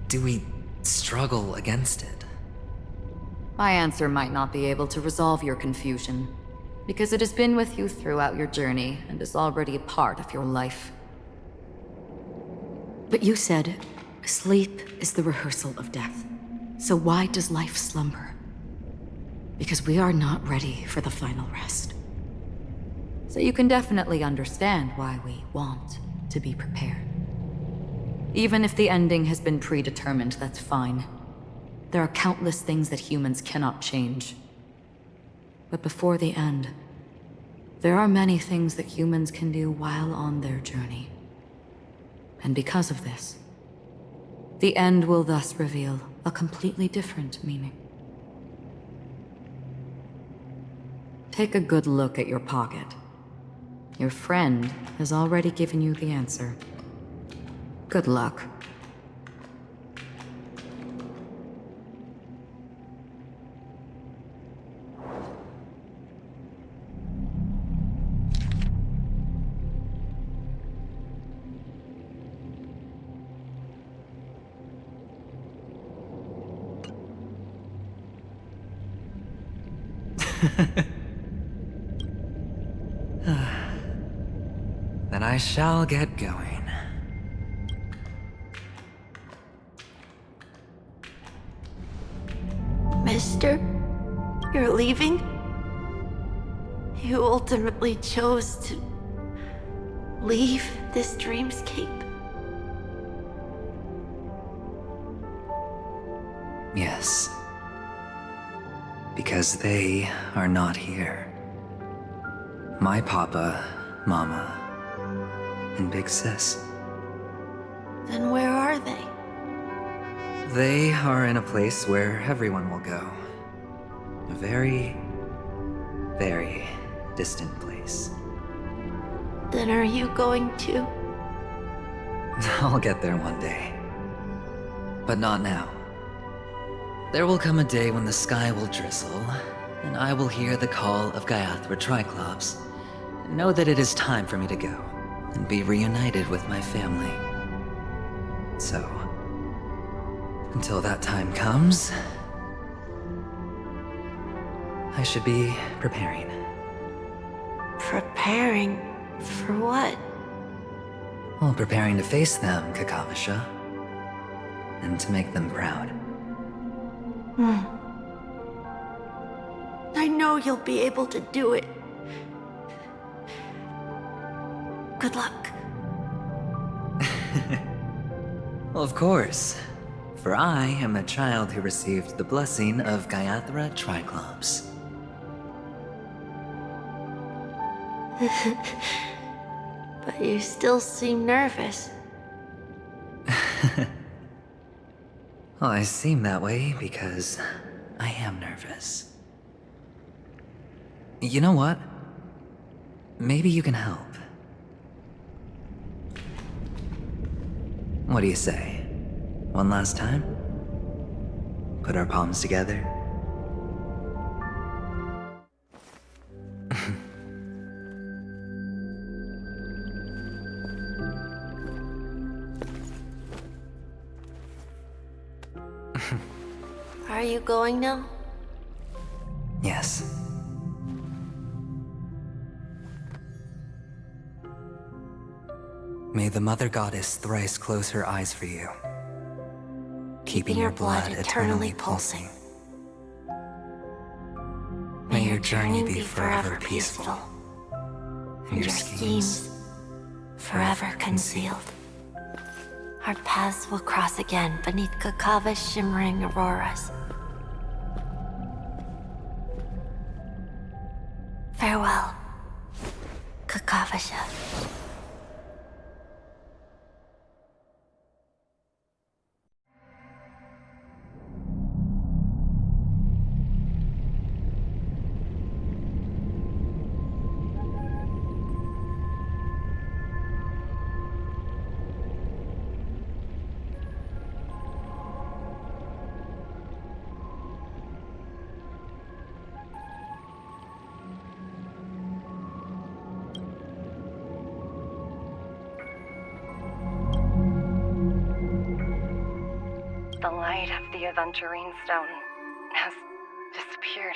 do we struggle against it? My answer might not be able to resolve your confusion, because it has been with you throughout your journey and is already a part of your life. But you said, sleep is the rehearsal of death. So why does life slumber? Because we are not ready for the final rest. So you can definitely understand why we want to be prepared. Even if the ending has been predetermined, that's fine. There are countless things that humans cannot change. But before the end, there are many things that humans can do while on their journey. And because of this, the end will thus reveal a completely different meaning. Take a good look at your pocket. Your friend has already given you the answer. Good luck. Then I shall get going. Mister, you're leaving? You ultimately chose to leave this dreamscape? Yes. Because they are not here. My papa, mama, and big sis. Then where are they? They are in a place where everyone will go. A very, very distant place. Then are you going to? I'll get there one day. But not now. There will come a day when the sky will drizzle, and I will hear the call of Gaiathra Triclops, and know that it is time for me to go, and be reunited with my family. So, until that time comes, I should be preparing. Preparing for what? Well, preparing to face them, Kakavasha, and to make them proud. I know you'll be able to do it. Good luck. Well, of course. For I am the child who received the blessing of Gaiathra Triclops. But you still seem nervous. Well, I seem that way because I am nervous. You know what? Maybe you can help. What do you say? One last time? Put our palms together? Are you going now? Yes. May the Mother Goddess thrice close her eyes for you, keeping your blood eternally pulsing. May your journey be forever peaceful, and your schemes forever concealed. Our paths will cross again beneath Kakava's shimmering auroras. Farewell, Kakavasha. The light of the Aventurine stone has disappeared.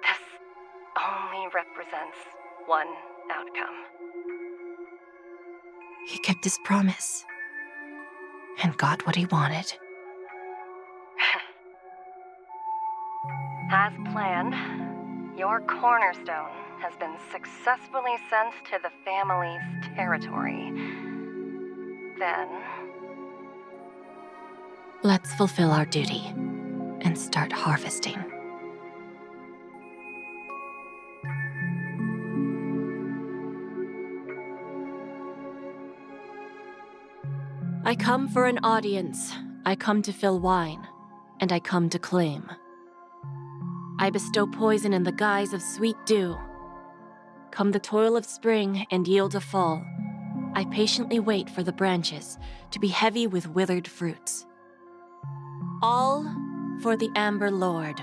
This only represents one outcome. He kept his promise and got what he wanted. As planned, your cornerstone has been successfully sent to the family's territory. Then... let's fulfill our duty and start harvesting. I come for an audience. I come to fill wine, and I come to claim. I bestow poison in the guise of sweet dew. Come the toil of spring and yield a fall. I patiently wait for the branches to be heavy with withered fruits. All for the Amber Lord.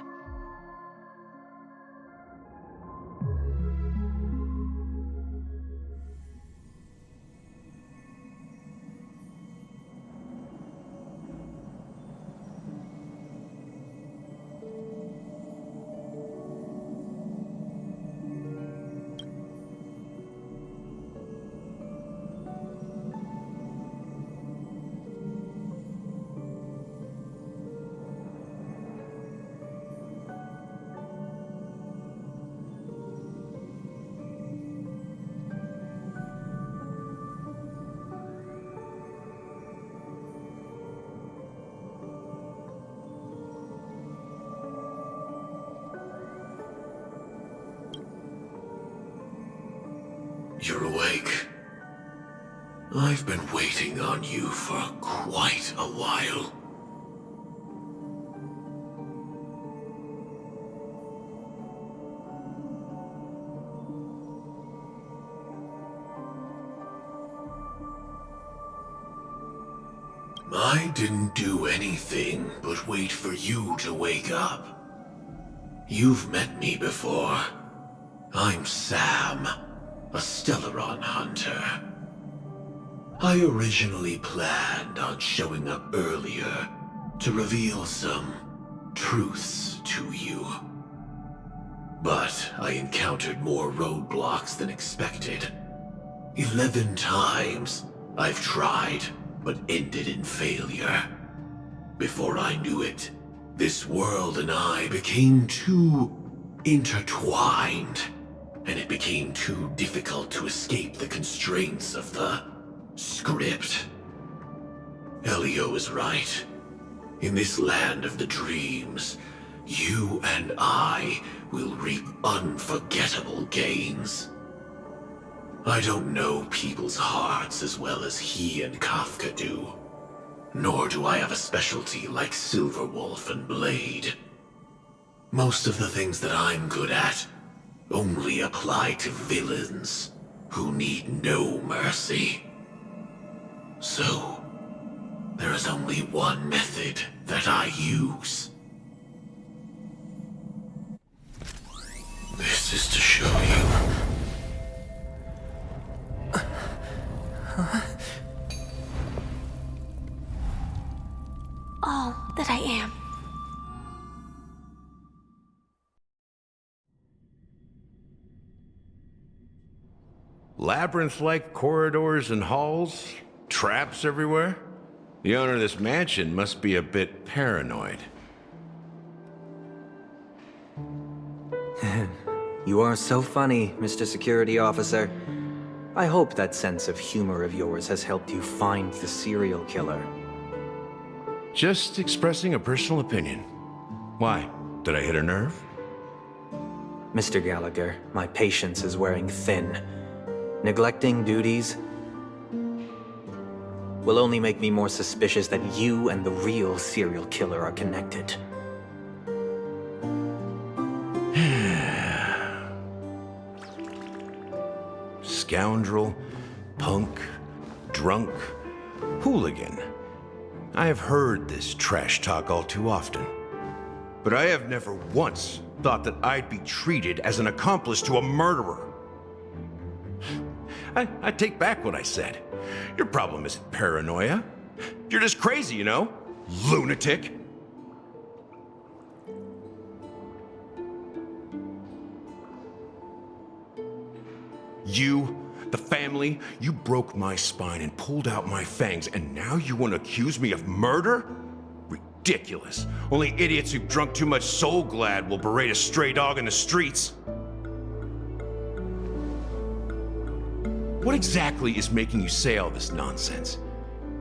you're awake. I've been waiting on you for quite a while. I didn't do anything but wait for you to wake up. You've met me before. I'm Sam, a Stellaron hunter. I originally planned on showing up earlier to reveal some truths to you. But I encountered more roadblocks than expected. 11 times I've tried, but ended in failure. Before I knew it, this world and I became too intertwined, and it became too difficult to escape the constraints of the script. Elio is right. In this land of the dreams, you and I will reap unforgettable gains. I don't know people's hearts as well as he and Kafka do. Nor do I have a specialty like Silverwolf and Blade. Most of the things that I'm good at only apply to villains who need no mercy. So, there is only one method that I use. This is to show you. All that I am. Labyrinth-like corridors and halls? Traps everywhere? The owner of this mansion must be a bit paranoid. You are so funny, Mr. Security Officer. I hope that sense of humor of yours has helped you find the serial killer. Just expressing a personal opinion. Why? Did I hit a nerve? Mr. Gallagher, my patience is wearing thin. Neglecting duties will only make me more suspicious that you and the real serial killer are connected. Scoundrel, punk, drunk, hooligan. I have heard this trash talk all too often. But I have never once thought that I'd be treated as an accomplice to a murderer. I take back what I said. Your problem isn't paranoia. You're just crazy, you know? Lunatic. You, the family, you broke my spine and pulled out my fangs, and now you want to accuse me of murder? Ridiculous. Only idiots who've drunk too much Soul Glad will berate a stray dog in the streets. What exactly is making you say all this nonsense?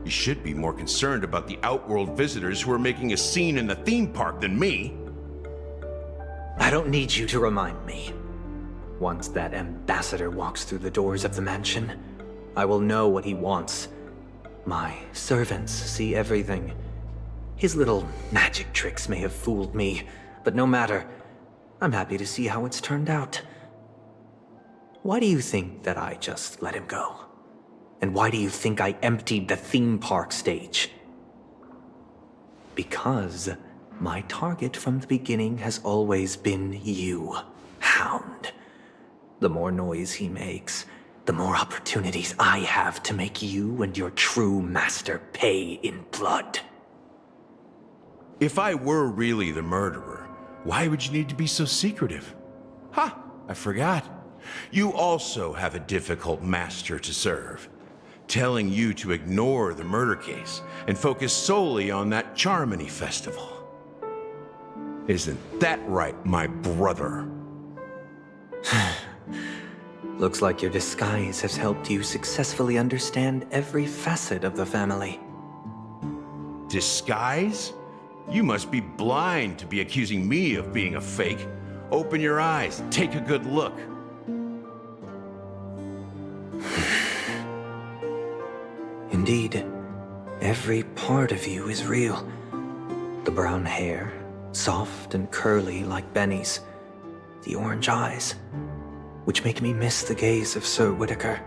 You should be more concerned about the Outworld visitors who are making a scene in the theme park than me. I don't need you to remind me. Once that ambassador walks through the doors of the mansion, I will know what he wants. My servants see everything. His little magic tricks may have fooled me, but no matter. I'm happy to see how it's turned out. Why do you think that I just let him go? And why do you think I emptied the theme park stage? Because my target from the beginning has always been you, Hound. The more noise he makes, the more opportunities I have to make you and your true master pay in blood. If I were really the murderer, why would you need to be so secretive? Ha! I forgot. You also have a difficult master to serve, telling you to ignore the murder case and focus solely on that Charmony festival. Isn't that right, my brother? Looks like your disguise has helped you successfully understand every facet of the family. Disguise? You must be blind to be accusing me of being a fake. Open your eyes, take a good look. Indeed, every part of you is real. The brown hair, soft and curly like Benny's. The orange eyes, which make me miss the gaze of Sir Whitaker.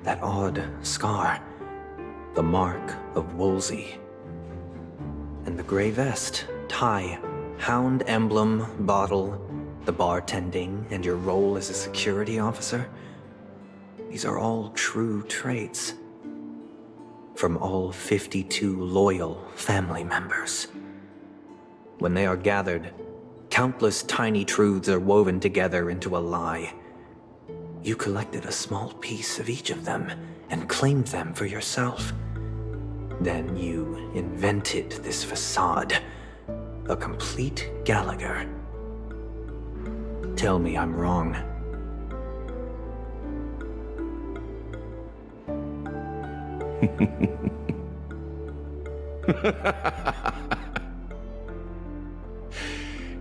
That odd scar, the mark of Wolsey. And the gray vest, tie, hound emblem, bottle, the bartending, and your role as a security officer. These are all true traits. From all 52 loyal family members. When they are gathered, countless tiny truths are woven together into a lie. You collected a small piece of each of them and claimed them for yourself. Then you invented this facade, a complete Gallagher. Tell me I'm wrong.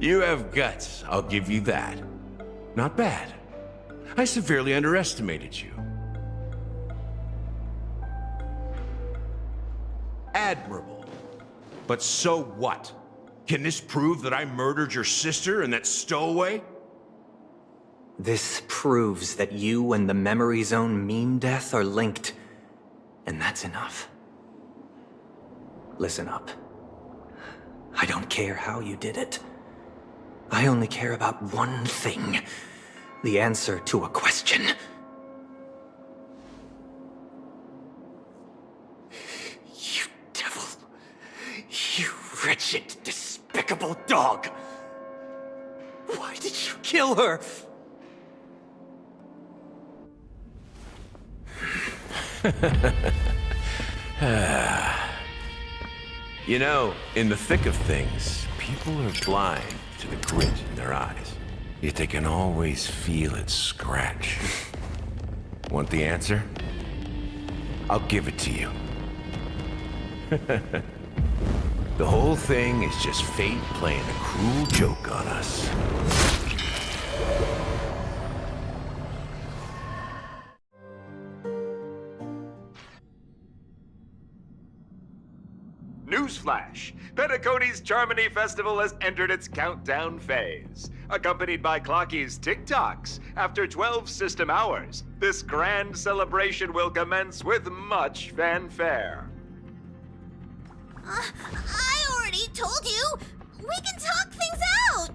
You have guts, I'll give you that. Not bad. I severely underestimated you. Admirable. But so what? Can this prove that I murdered your sister and that stowaway? This proves that you and the Memory Zone meme death are linked. And that's enough. Listen up. I don't care how you did it. I only care about one thing. The answer to a question. You devil. You wretched, despicable dog. Why did you kill her? You know, in the thick of things, people are blind to the grit in their eyes. Yet they can always feel it scratch. Want the answer? I'll give it to you. The whole thing is just fate playing a cruel joke on us. Newsflash! Penacony's Charmony Festival has entered its countdown phase. Accompanied by Clocky's TikToks, after 12 system hours, this grand celebration will commence with much fanfare. I already told you! We can talk things out!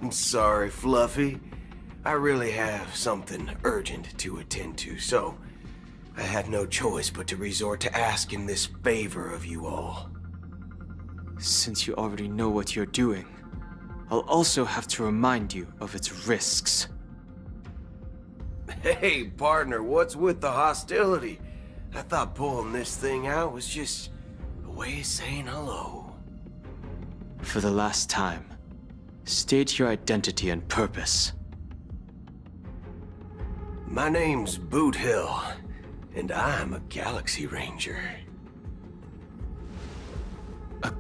I'm sorry, Fluffy. I really have something urgent to attend to, so I had no choice but to resort to asking this favor of you all. Since you already know what you're doing, I'll also have to remind you of its risks. Hey, partner, what's with the hostility? I thought pulling this thing out was just a way of saying hello. For the last time, state your identity and purpose. My name's Boot Hill, and I'm a Galaxy Ranger. A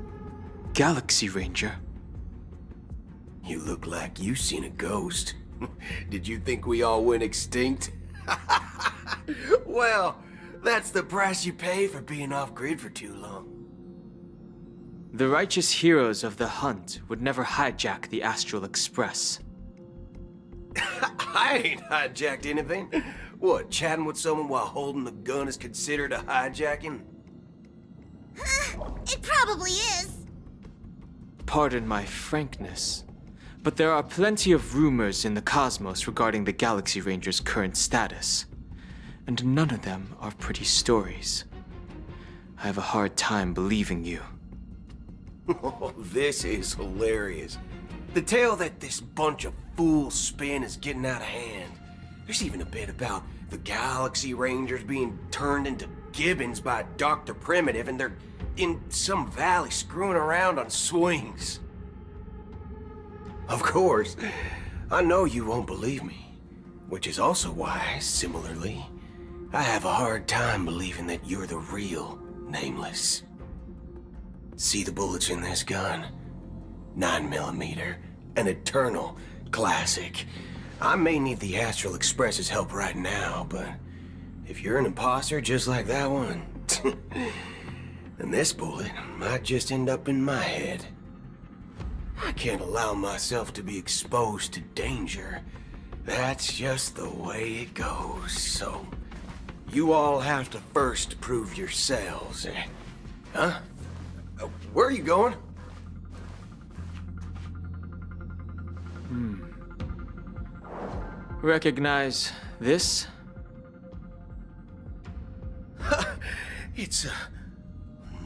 Galaxy Ranger? You look like you seen a ghost. Did you think we all went extinct? Well, that's the price you pay for being off-grid for too long. The righteous heroes of the hunt would never hijack the Astral Express. I ain't hijacked anything. What, chatting with someone while holding the gun is considered a hijacking? It probably is. Pardon my frankness, but there are plenty of rumors in the cosmos regarding the Galaxy Ranger's current status, and none of them are pretty stories. I have a hard time believing you. Oh, this is hilarious. The tale that this bunch of fools spin is getting out of hand. There's even a bit about the Galaxy Rangers being turned into gibbons by Dr. Primitive, and they're in some valley screwing around on swings. Of course, I know you won't believe me, which is also why, similarly, I have a hard time believing that you're the real Nameless. See the bullets in this gun? 9mm, an eternal classic. I may need the Astral Express's help right now, but if you're an imposter just like that one, then this bullet might just end up in my head. I can't allow myself to be exposed to danger. That's just the way it goes, so... You all have to first prove yourselves. Huh? Where are you going? Recognize this? It's a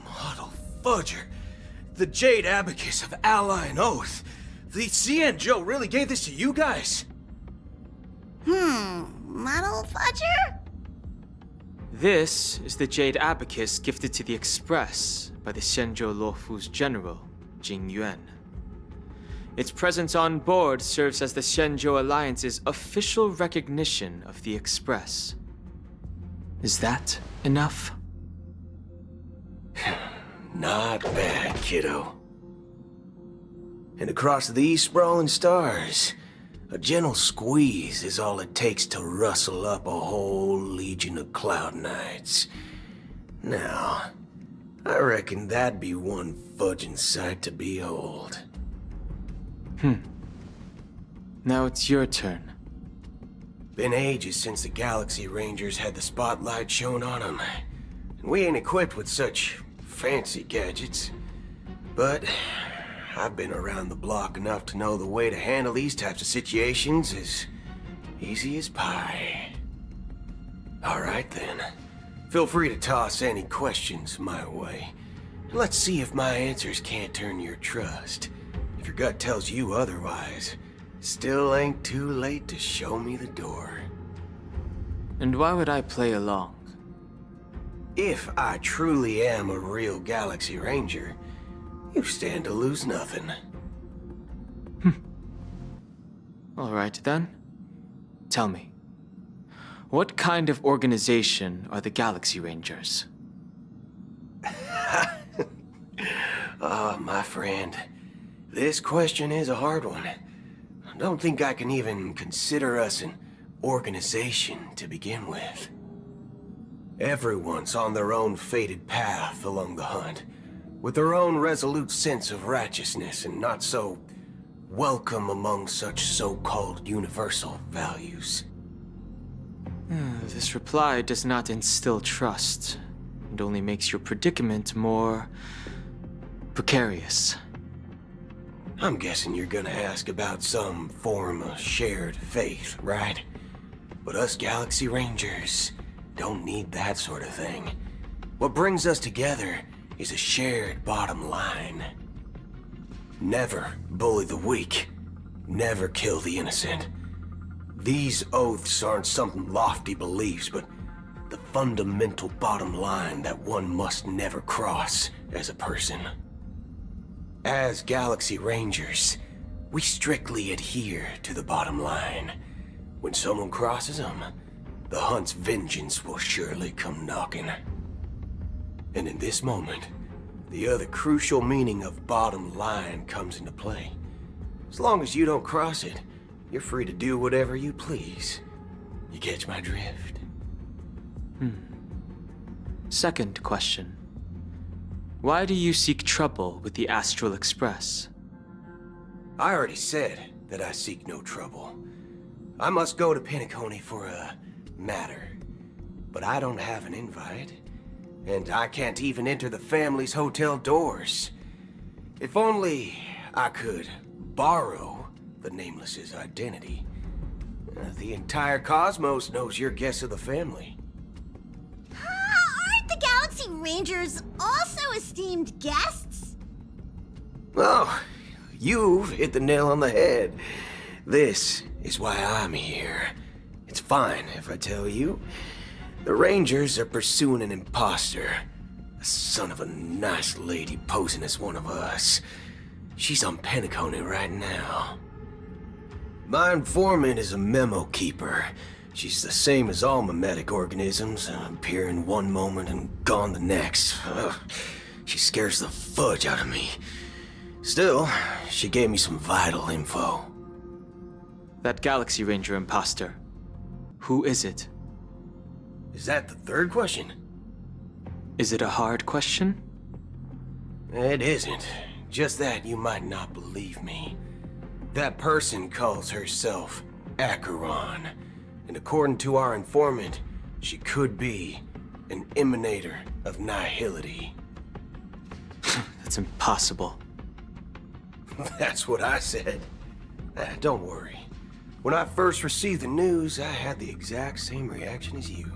model fudger. The Jade Abacus of Ally and Oath. The CN Joe really gave this to you guys? Model fudger? This is the Jade Abacus gifted to the Express by the Xianzhou Luofu's general, Jing Yuan. Its presence on board serves as the Xianzhou Alliance's official recognition of the Express. Is that enough? Not bad, kiddo. And across these sprawling stars, a gentle squeeze is all it takes to rustle up a whole legion of Cloud Knights. Now, I reckon that'd be one fudging sight to behold. Now it's your turn. Been ages since the Galaxy Rangers had the spotlight shown on them. And we ain't equipped with such fancy gadgets. But I've been around the block enough to know the way to handle these types of situations is easy as pie. Alright then. Feel free to toss any questions my way. Let's see if my answers can't turn your trust. If your gut tells you otherwise, still ain't too late to show me the door. And why would I play along? If I truly am a real Galaxy Ranger, you stand to lose nothing. Alright then. Tell me, what kind of organization are the Galaxy Rangers? Oh, my friend. This question is a hard one. I don't think I can even consider us an organization to begin with. Everyone's on their own fated path along the hunt, with their own resolute sense of righteousness and not so welcome among such so-called universal values. This reply does not instill trust, and only makes your predicament more precarious. I'm guessing you're gonna ask about some form of shared faith, right? But us Galaxy Rangers don't need that sort of thing. What brings us together is a shared bottom line. Never bully the weak. Never kill the innocent. These oaths aren't some lofty beliefs, but the fundamental bottom line that one must never cross as a person. As Galaxy Rangers, we strictly adhere to the bottom line. When someone crosses them, the hunt's vengeance will surely come knocking. And in this moment, the other crucial meaning of bottom line comes into play. As long as you don't cross it, you're free to do whatever you please. You catch my drift? Second question. Why do you seek trouble with the Astral Express? I already said that I seek no trouble. I must go to Penacony for a matter. But I don't have an invite. And I can't even enter the family's hotel doors. If only I could borrow the Nameless's identity. The entire cosmos knows your guess of the family. Aren't the Galaxy Rangers also esteemed guests? Oh, you've hit the nail on the head. This is why I'm here. It's fine if I tell you. The Rangers are pursuing an imposter. A son of a nice lady posing as one of us. She's on Penacony right now. My informant is a memo keeper. She's the same as all mimetic organisms, appearing one moment and gone the next. Ugh, she scares the fudge out of me. Still, she gave me some vital info. That Galaxy Ranger imposter. Who is it? Is that the third question? Is it a hard question? It isn't. Just that you might not believe me. That person calls herself Acheron, and according to our informant, she could be an emanator of nihility. That's impossible. That's what I said. Don't worry. When I first received the news, I had the exact same reaction as you.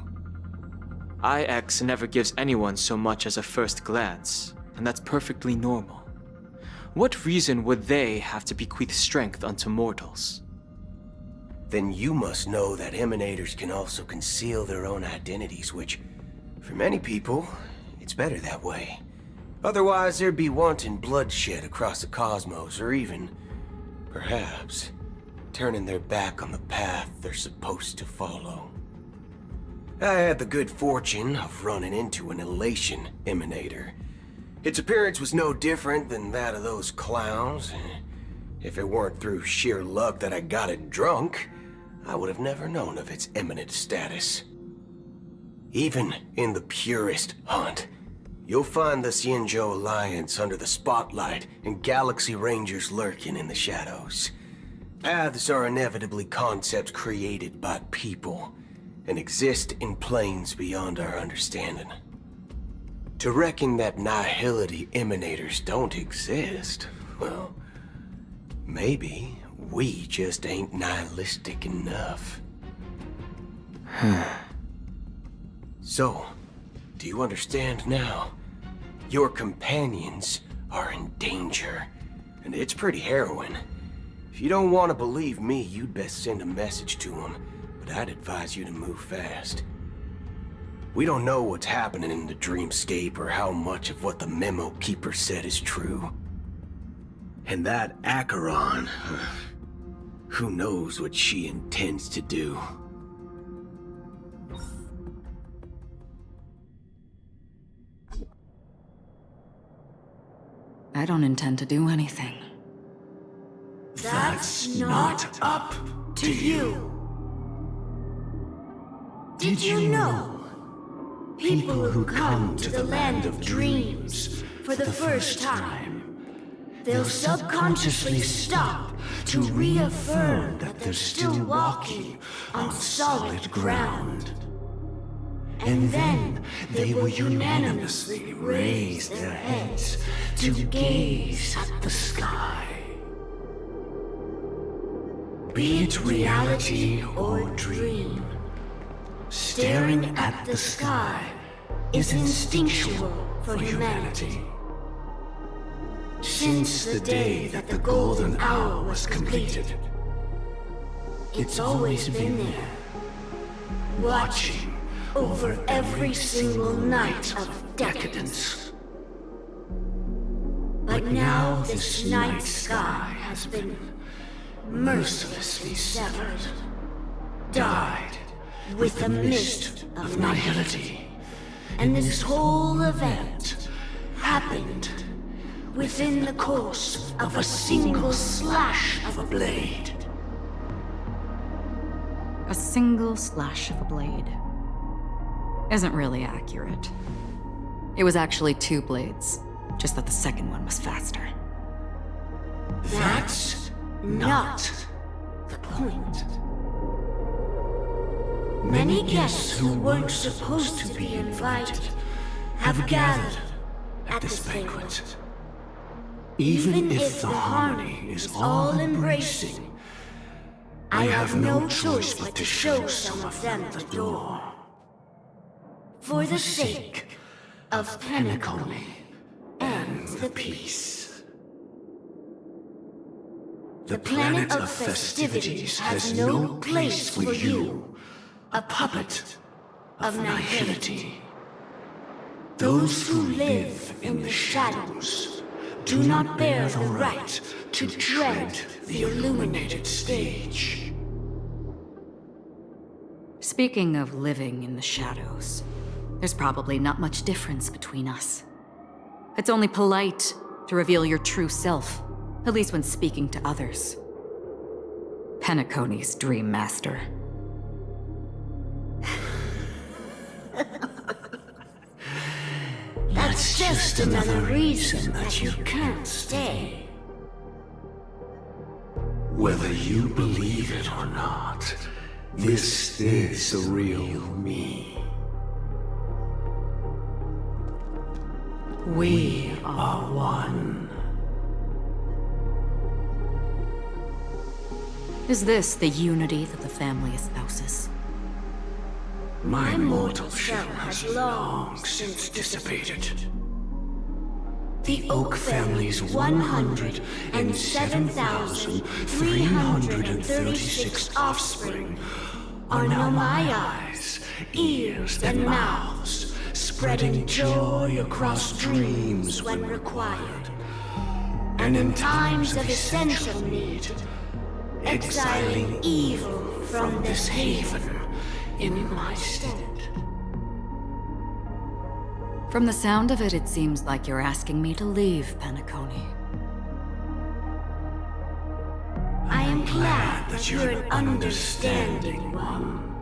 IX never gives anyone so much as a first glance, and that's perfectly normal. What reason would they have to bequeath strength unto mortals? Then you must know that emanators can also conceal their own identities, which, for many people, it's better that way. Otherwise, there'd be wanton bloodshed across the cosmos, or even, perhaps, turning their back on the path they're supposed to follow. I had the good fortune of running into an elation emanator. Its appearance was no different than that of those clowns. If it weren't through sheer luck that I got it drunk, I would have never known of its eminent status. Even in the purest hunt, you'll find the Xianzhou Alliance under the spotlight and Galaxy Rangers lurking in the shadows. Paths are inevitably concepts created by people and exist in planes beyond our understanding. To reckon that nihility emanators don't exist, well, maybe we just ain't nihilistic enough. So, do you understand now? Your companions are in danger, and it's pretty harrowing. If you don't want to believe me, you'd best send a message to them, but I'd advise you to move fast. We don't know what's happening in the dreamscape or how much of what the memo keeper said is true. And that Acheron, who knows what she intends to do. I don't intend to do anything. That's not up to you. Did you know? People who come to the land of dreams for the first time, they'll subconsciously stop to reaffirm that they're still walking on solid ground. And then they will unanimously raise their heads to gaze at the sky. Be it reality or dream, staring at the sky is instinctual for humanity. Since the day that the golden hour was completed, it's always been there, watching over every single night of decadence. But now this night sky has been mercilessly severed, dyed with the mist of nihility. And this whole event happened within the course of a single slash of a blade. A single slash of a blade isn't really accurate. It was actually 2 blades, just that the second one was faster. That's not the point. Many guests who weren't supposed to be invited have gathered at this banquet. Even if the harmony is all-embracing, I have no choice but to show some of them the door. For the sake of Penacony and the peace. The planet of festivities has no place for you, a puppet of nihility. Those who live in the shadows do not bear the right to tread the illuminated stage. Speaking of living in the shadows, there's probably not much difference between us. It's only polite to reveal your true self, at least when speaking to others. Penacony's Dream Master. That's just another reason that you can't stay. Whether you believe it or not, this is the real me. We are one. Is this the unity that the family espouses? My mortal shell has long since dissipated. The Oak family's 107,336 offspring are now my eyes, ears, and mouths, spreading joy across dreams when required, and in times of essential need, exiling evil from this haven in my stead. From the sound of it, it seems like you're asking me to leave, Penacony. I am glad that you're an understanding one.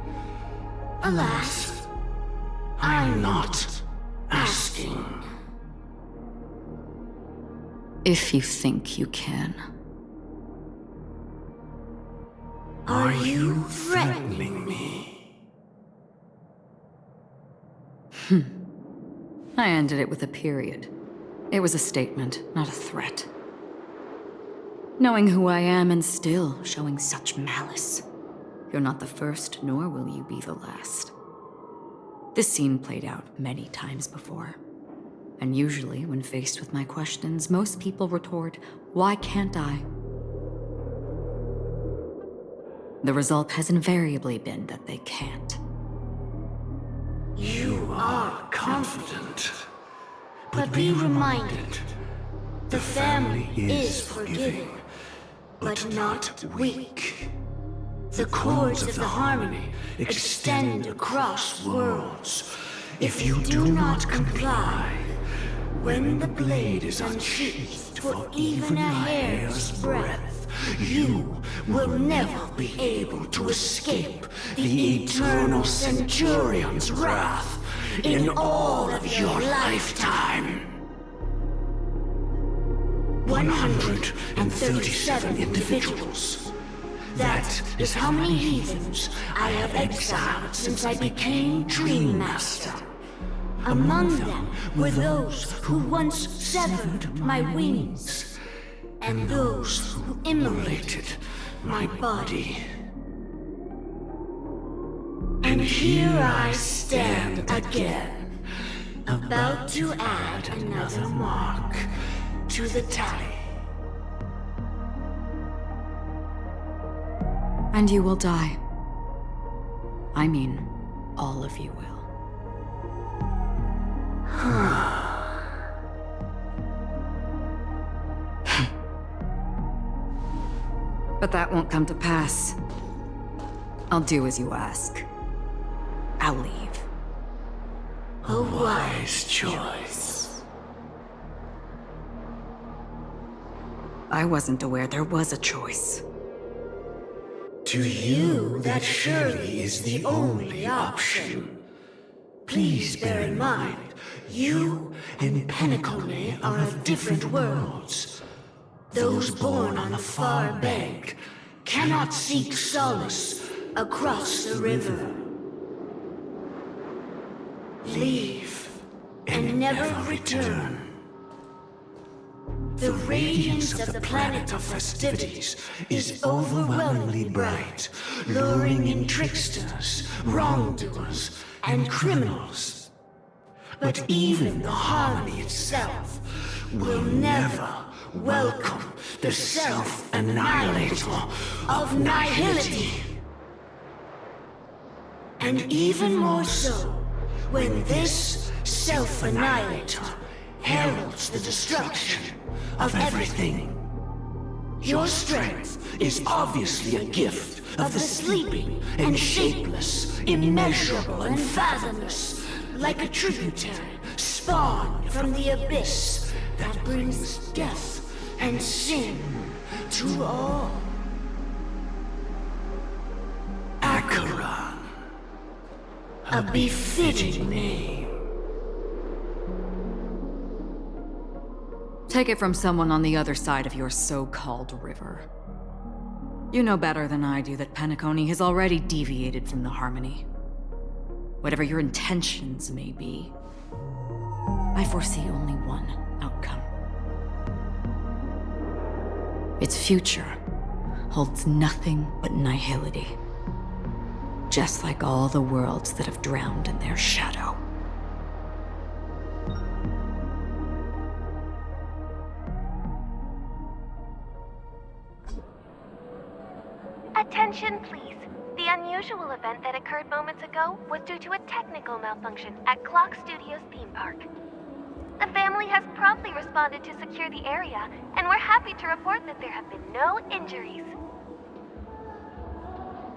Alas, I'm not asking. If you think you can. Are you threatening me? I ended it with a period. It was a statement, not a threat. Knowing who I am and still showing such malice. You're not the first, nor will you be the last. This scene played out many times before. And usually, when faced with my questions, most people retort, "Why can't I?" The result has invariably been that they can't. You are confident, but be reminded, the family is forgiving, but not weak. The cords of the harmony extend across worlds. If you do not comply, when the blade is unsheathed for even a hair's breadth, you will never be able to escape the eternal Centurion's wrath in all of your lifetime. 137 individuals. That is how many heathens I have exiled since I became Dream Master. Among them were those who once severed my wings, and those who immolated my body. And here I stand again, about to add another mark to the tally. And you will die. I mean, all of you will. But that won't come to pass. I'll do as you ask. I'll leave. A wise choice. I wasn't aware there was a choice. To you, that surely is the only option. Please bear in mind, you and Penacony are of different worlds. Those born on the far bank cannot seek solace across the river. Leave and never return. The radiance of the planet of festivities is overwhelmingly bright, luring in tricksters, wrongdoers, and criminals. But even the harmony itself will never welcome the self-annihilator of nihility. And even more so, when this self-annihilator heralds the destruction of everything. Your strength is obviously a gift of the sleeping and shapeless, immeasurable and fathomless, like a tributary spawned from the abyss that brings death and sin to all. Acheron, a befitting name. Take it from someone on the other side of your so-called river. You know better than I do that Penacony has already deviated from the harmony. Whatever your intentions may be, I foresee only one outcome. Its future holds nothing but nihility. Just like all the worlds that have drowned in their shadow. Attention, please. The unusual event that occurred moments ago was due to a technical malfunction at Clock Studios theme park. The family has promptly responded to secure the area, and we're happy to report that there have been no injuries.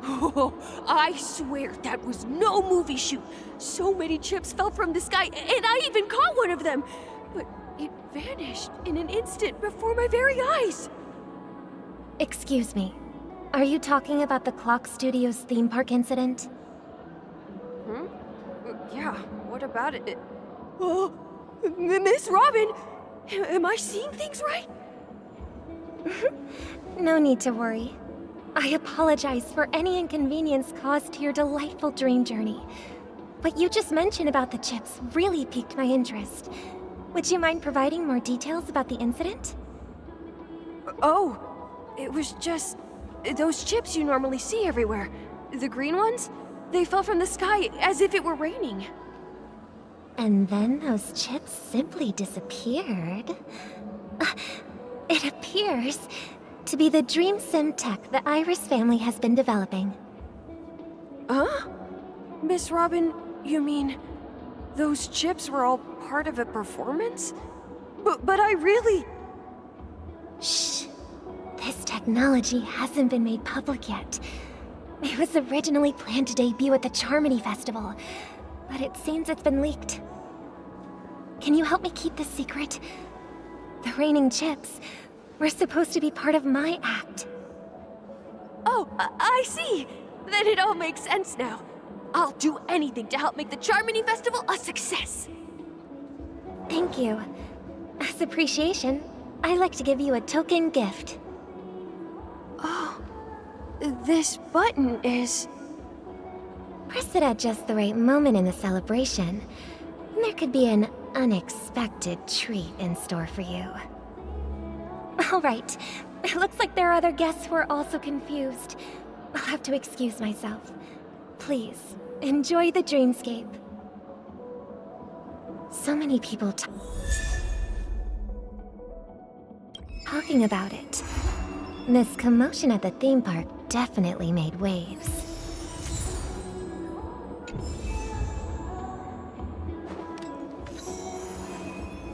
Oh, I swear that was no movie shoot. So many chips fell from the sky, and I even caught one of them. But it vanished in an instant before my very eyes. Excuse me. Are you talking about the Clock Studios theme park incident? Yeah, what about it? Oh, Miss Robin! Am I seeing things right? No need to worry. I apologize for any inconvenience caused to your delightful dream journey. What you just mentioned about the chips really piqued my interest. Would you mind providing more details about the incident? Oh, it was just those chips you normally see everywhere. The green ones? They fell from the sky as if it were raining. And then those chips simply disappeared. It appears to be the Dream Sim tech the Iris family has been developing. Huh? Miss Robin, you mean those chips were all part of a performance? But I really... Shh. This technology hasn't been made public yet. It was originally planned to debut at the Charmony Festival, but it seems it's been leaked. Can you help me keep this secret? The raining chips were supposed to be part of my act. Oh, I see! Then it all makes sense now. I'll do anything to help make the Charmony Festival a success! Thank you. As appreciation, I'd like to give you a token gift. Oh, this button is... Press it at just the right moment in the celebration. There could be an unexpected treat in store for you. All right. It looks like there are other guests who are also confused. I'll have to excuse myself. Please, enjoy the dreamscape. So many people talking about it. This commotion at the theme park definitely made waves.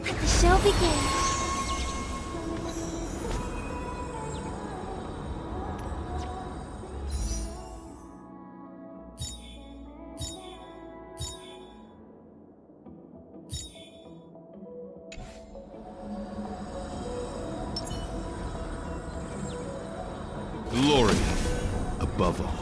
Let the show begin. Glory above all.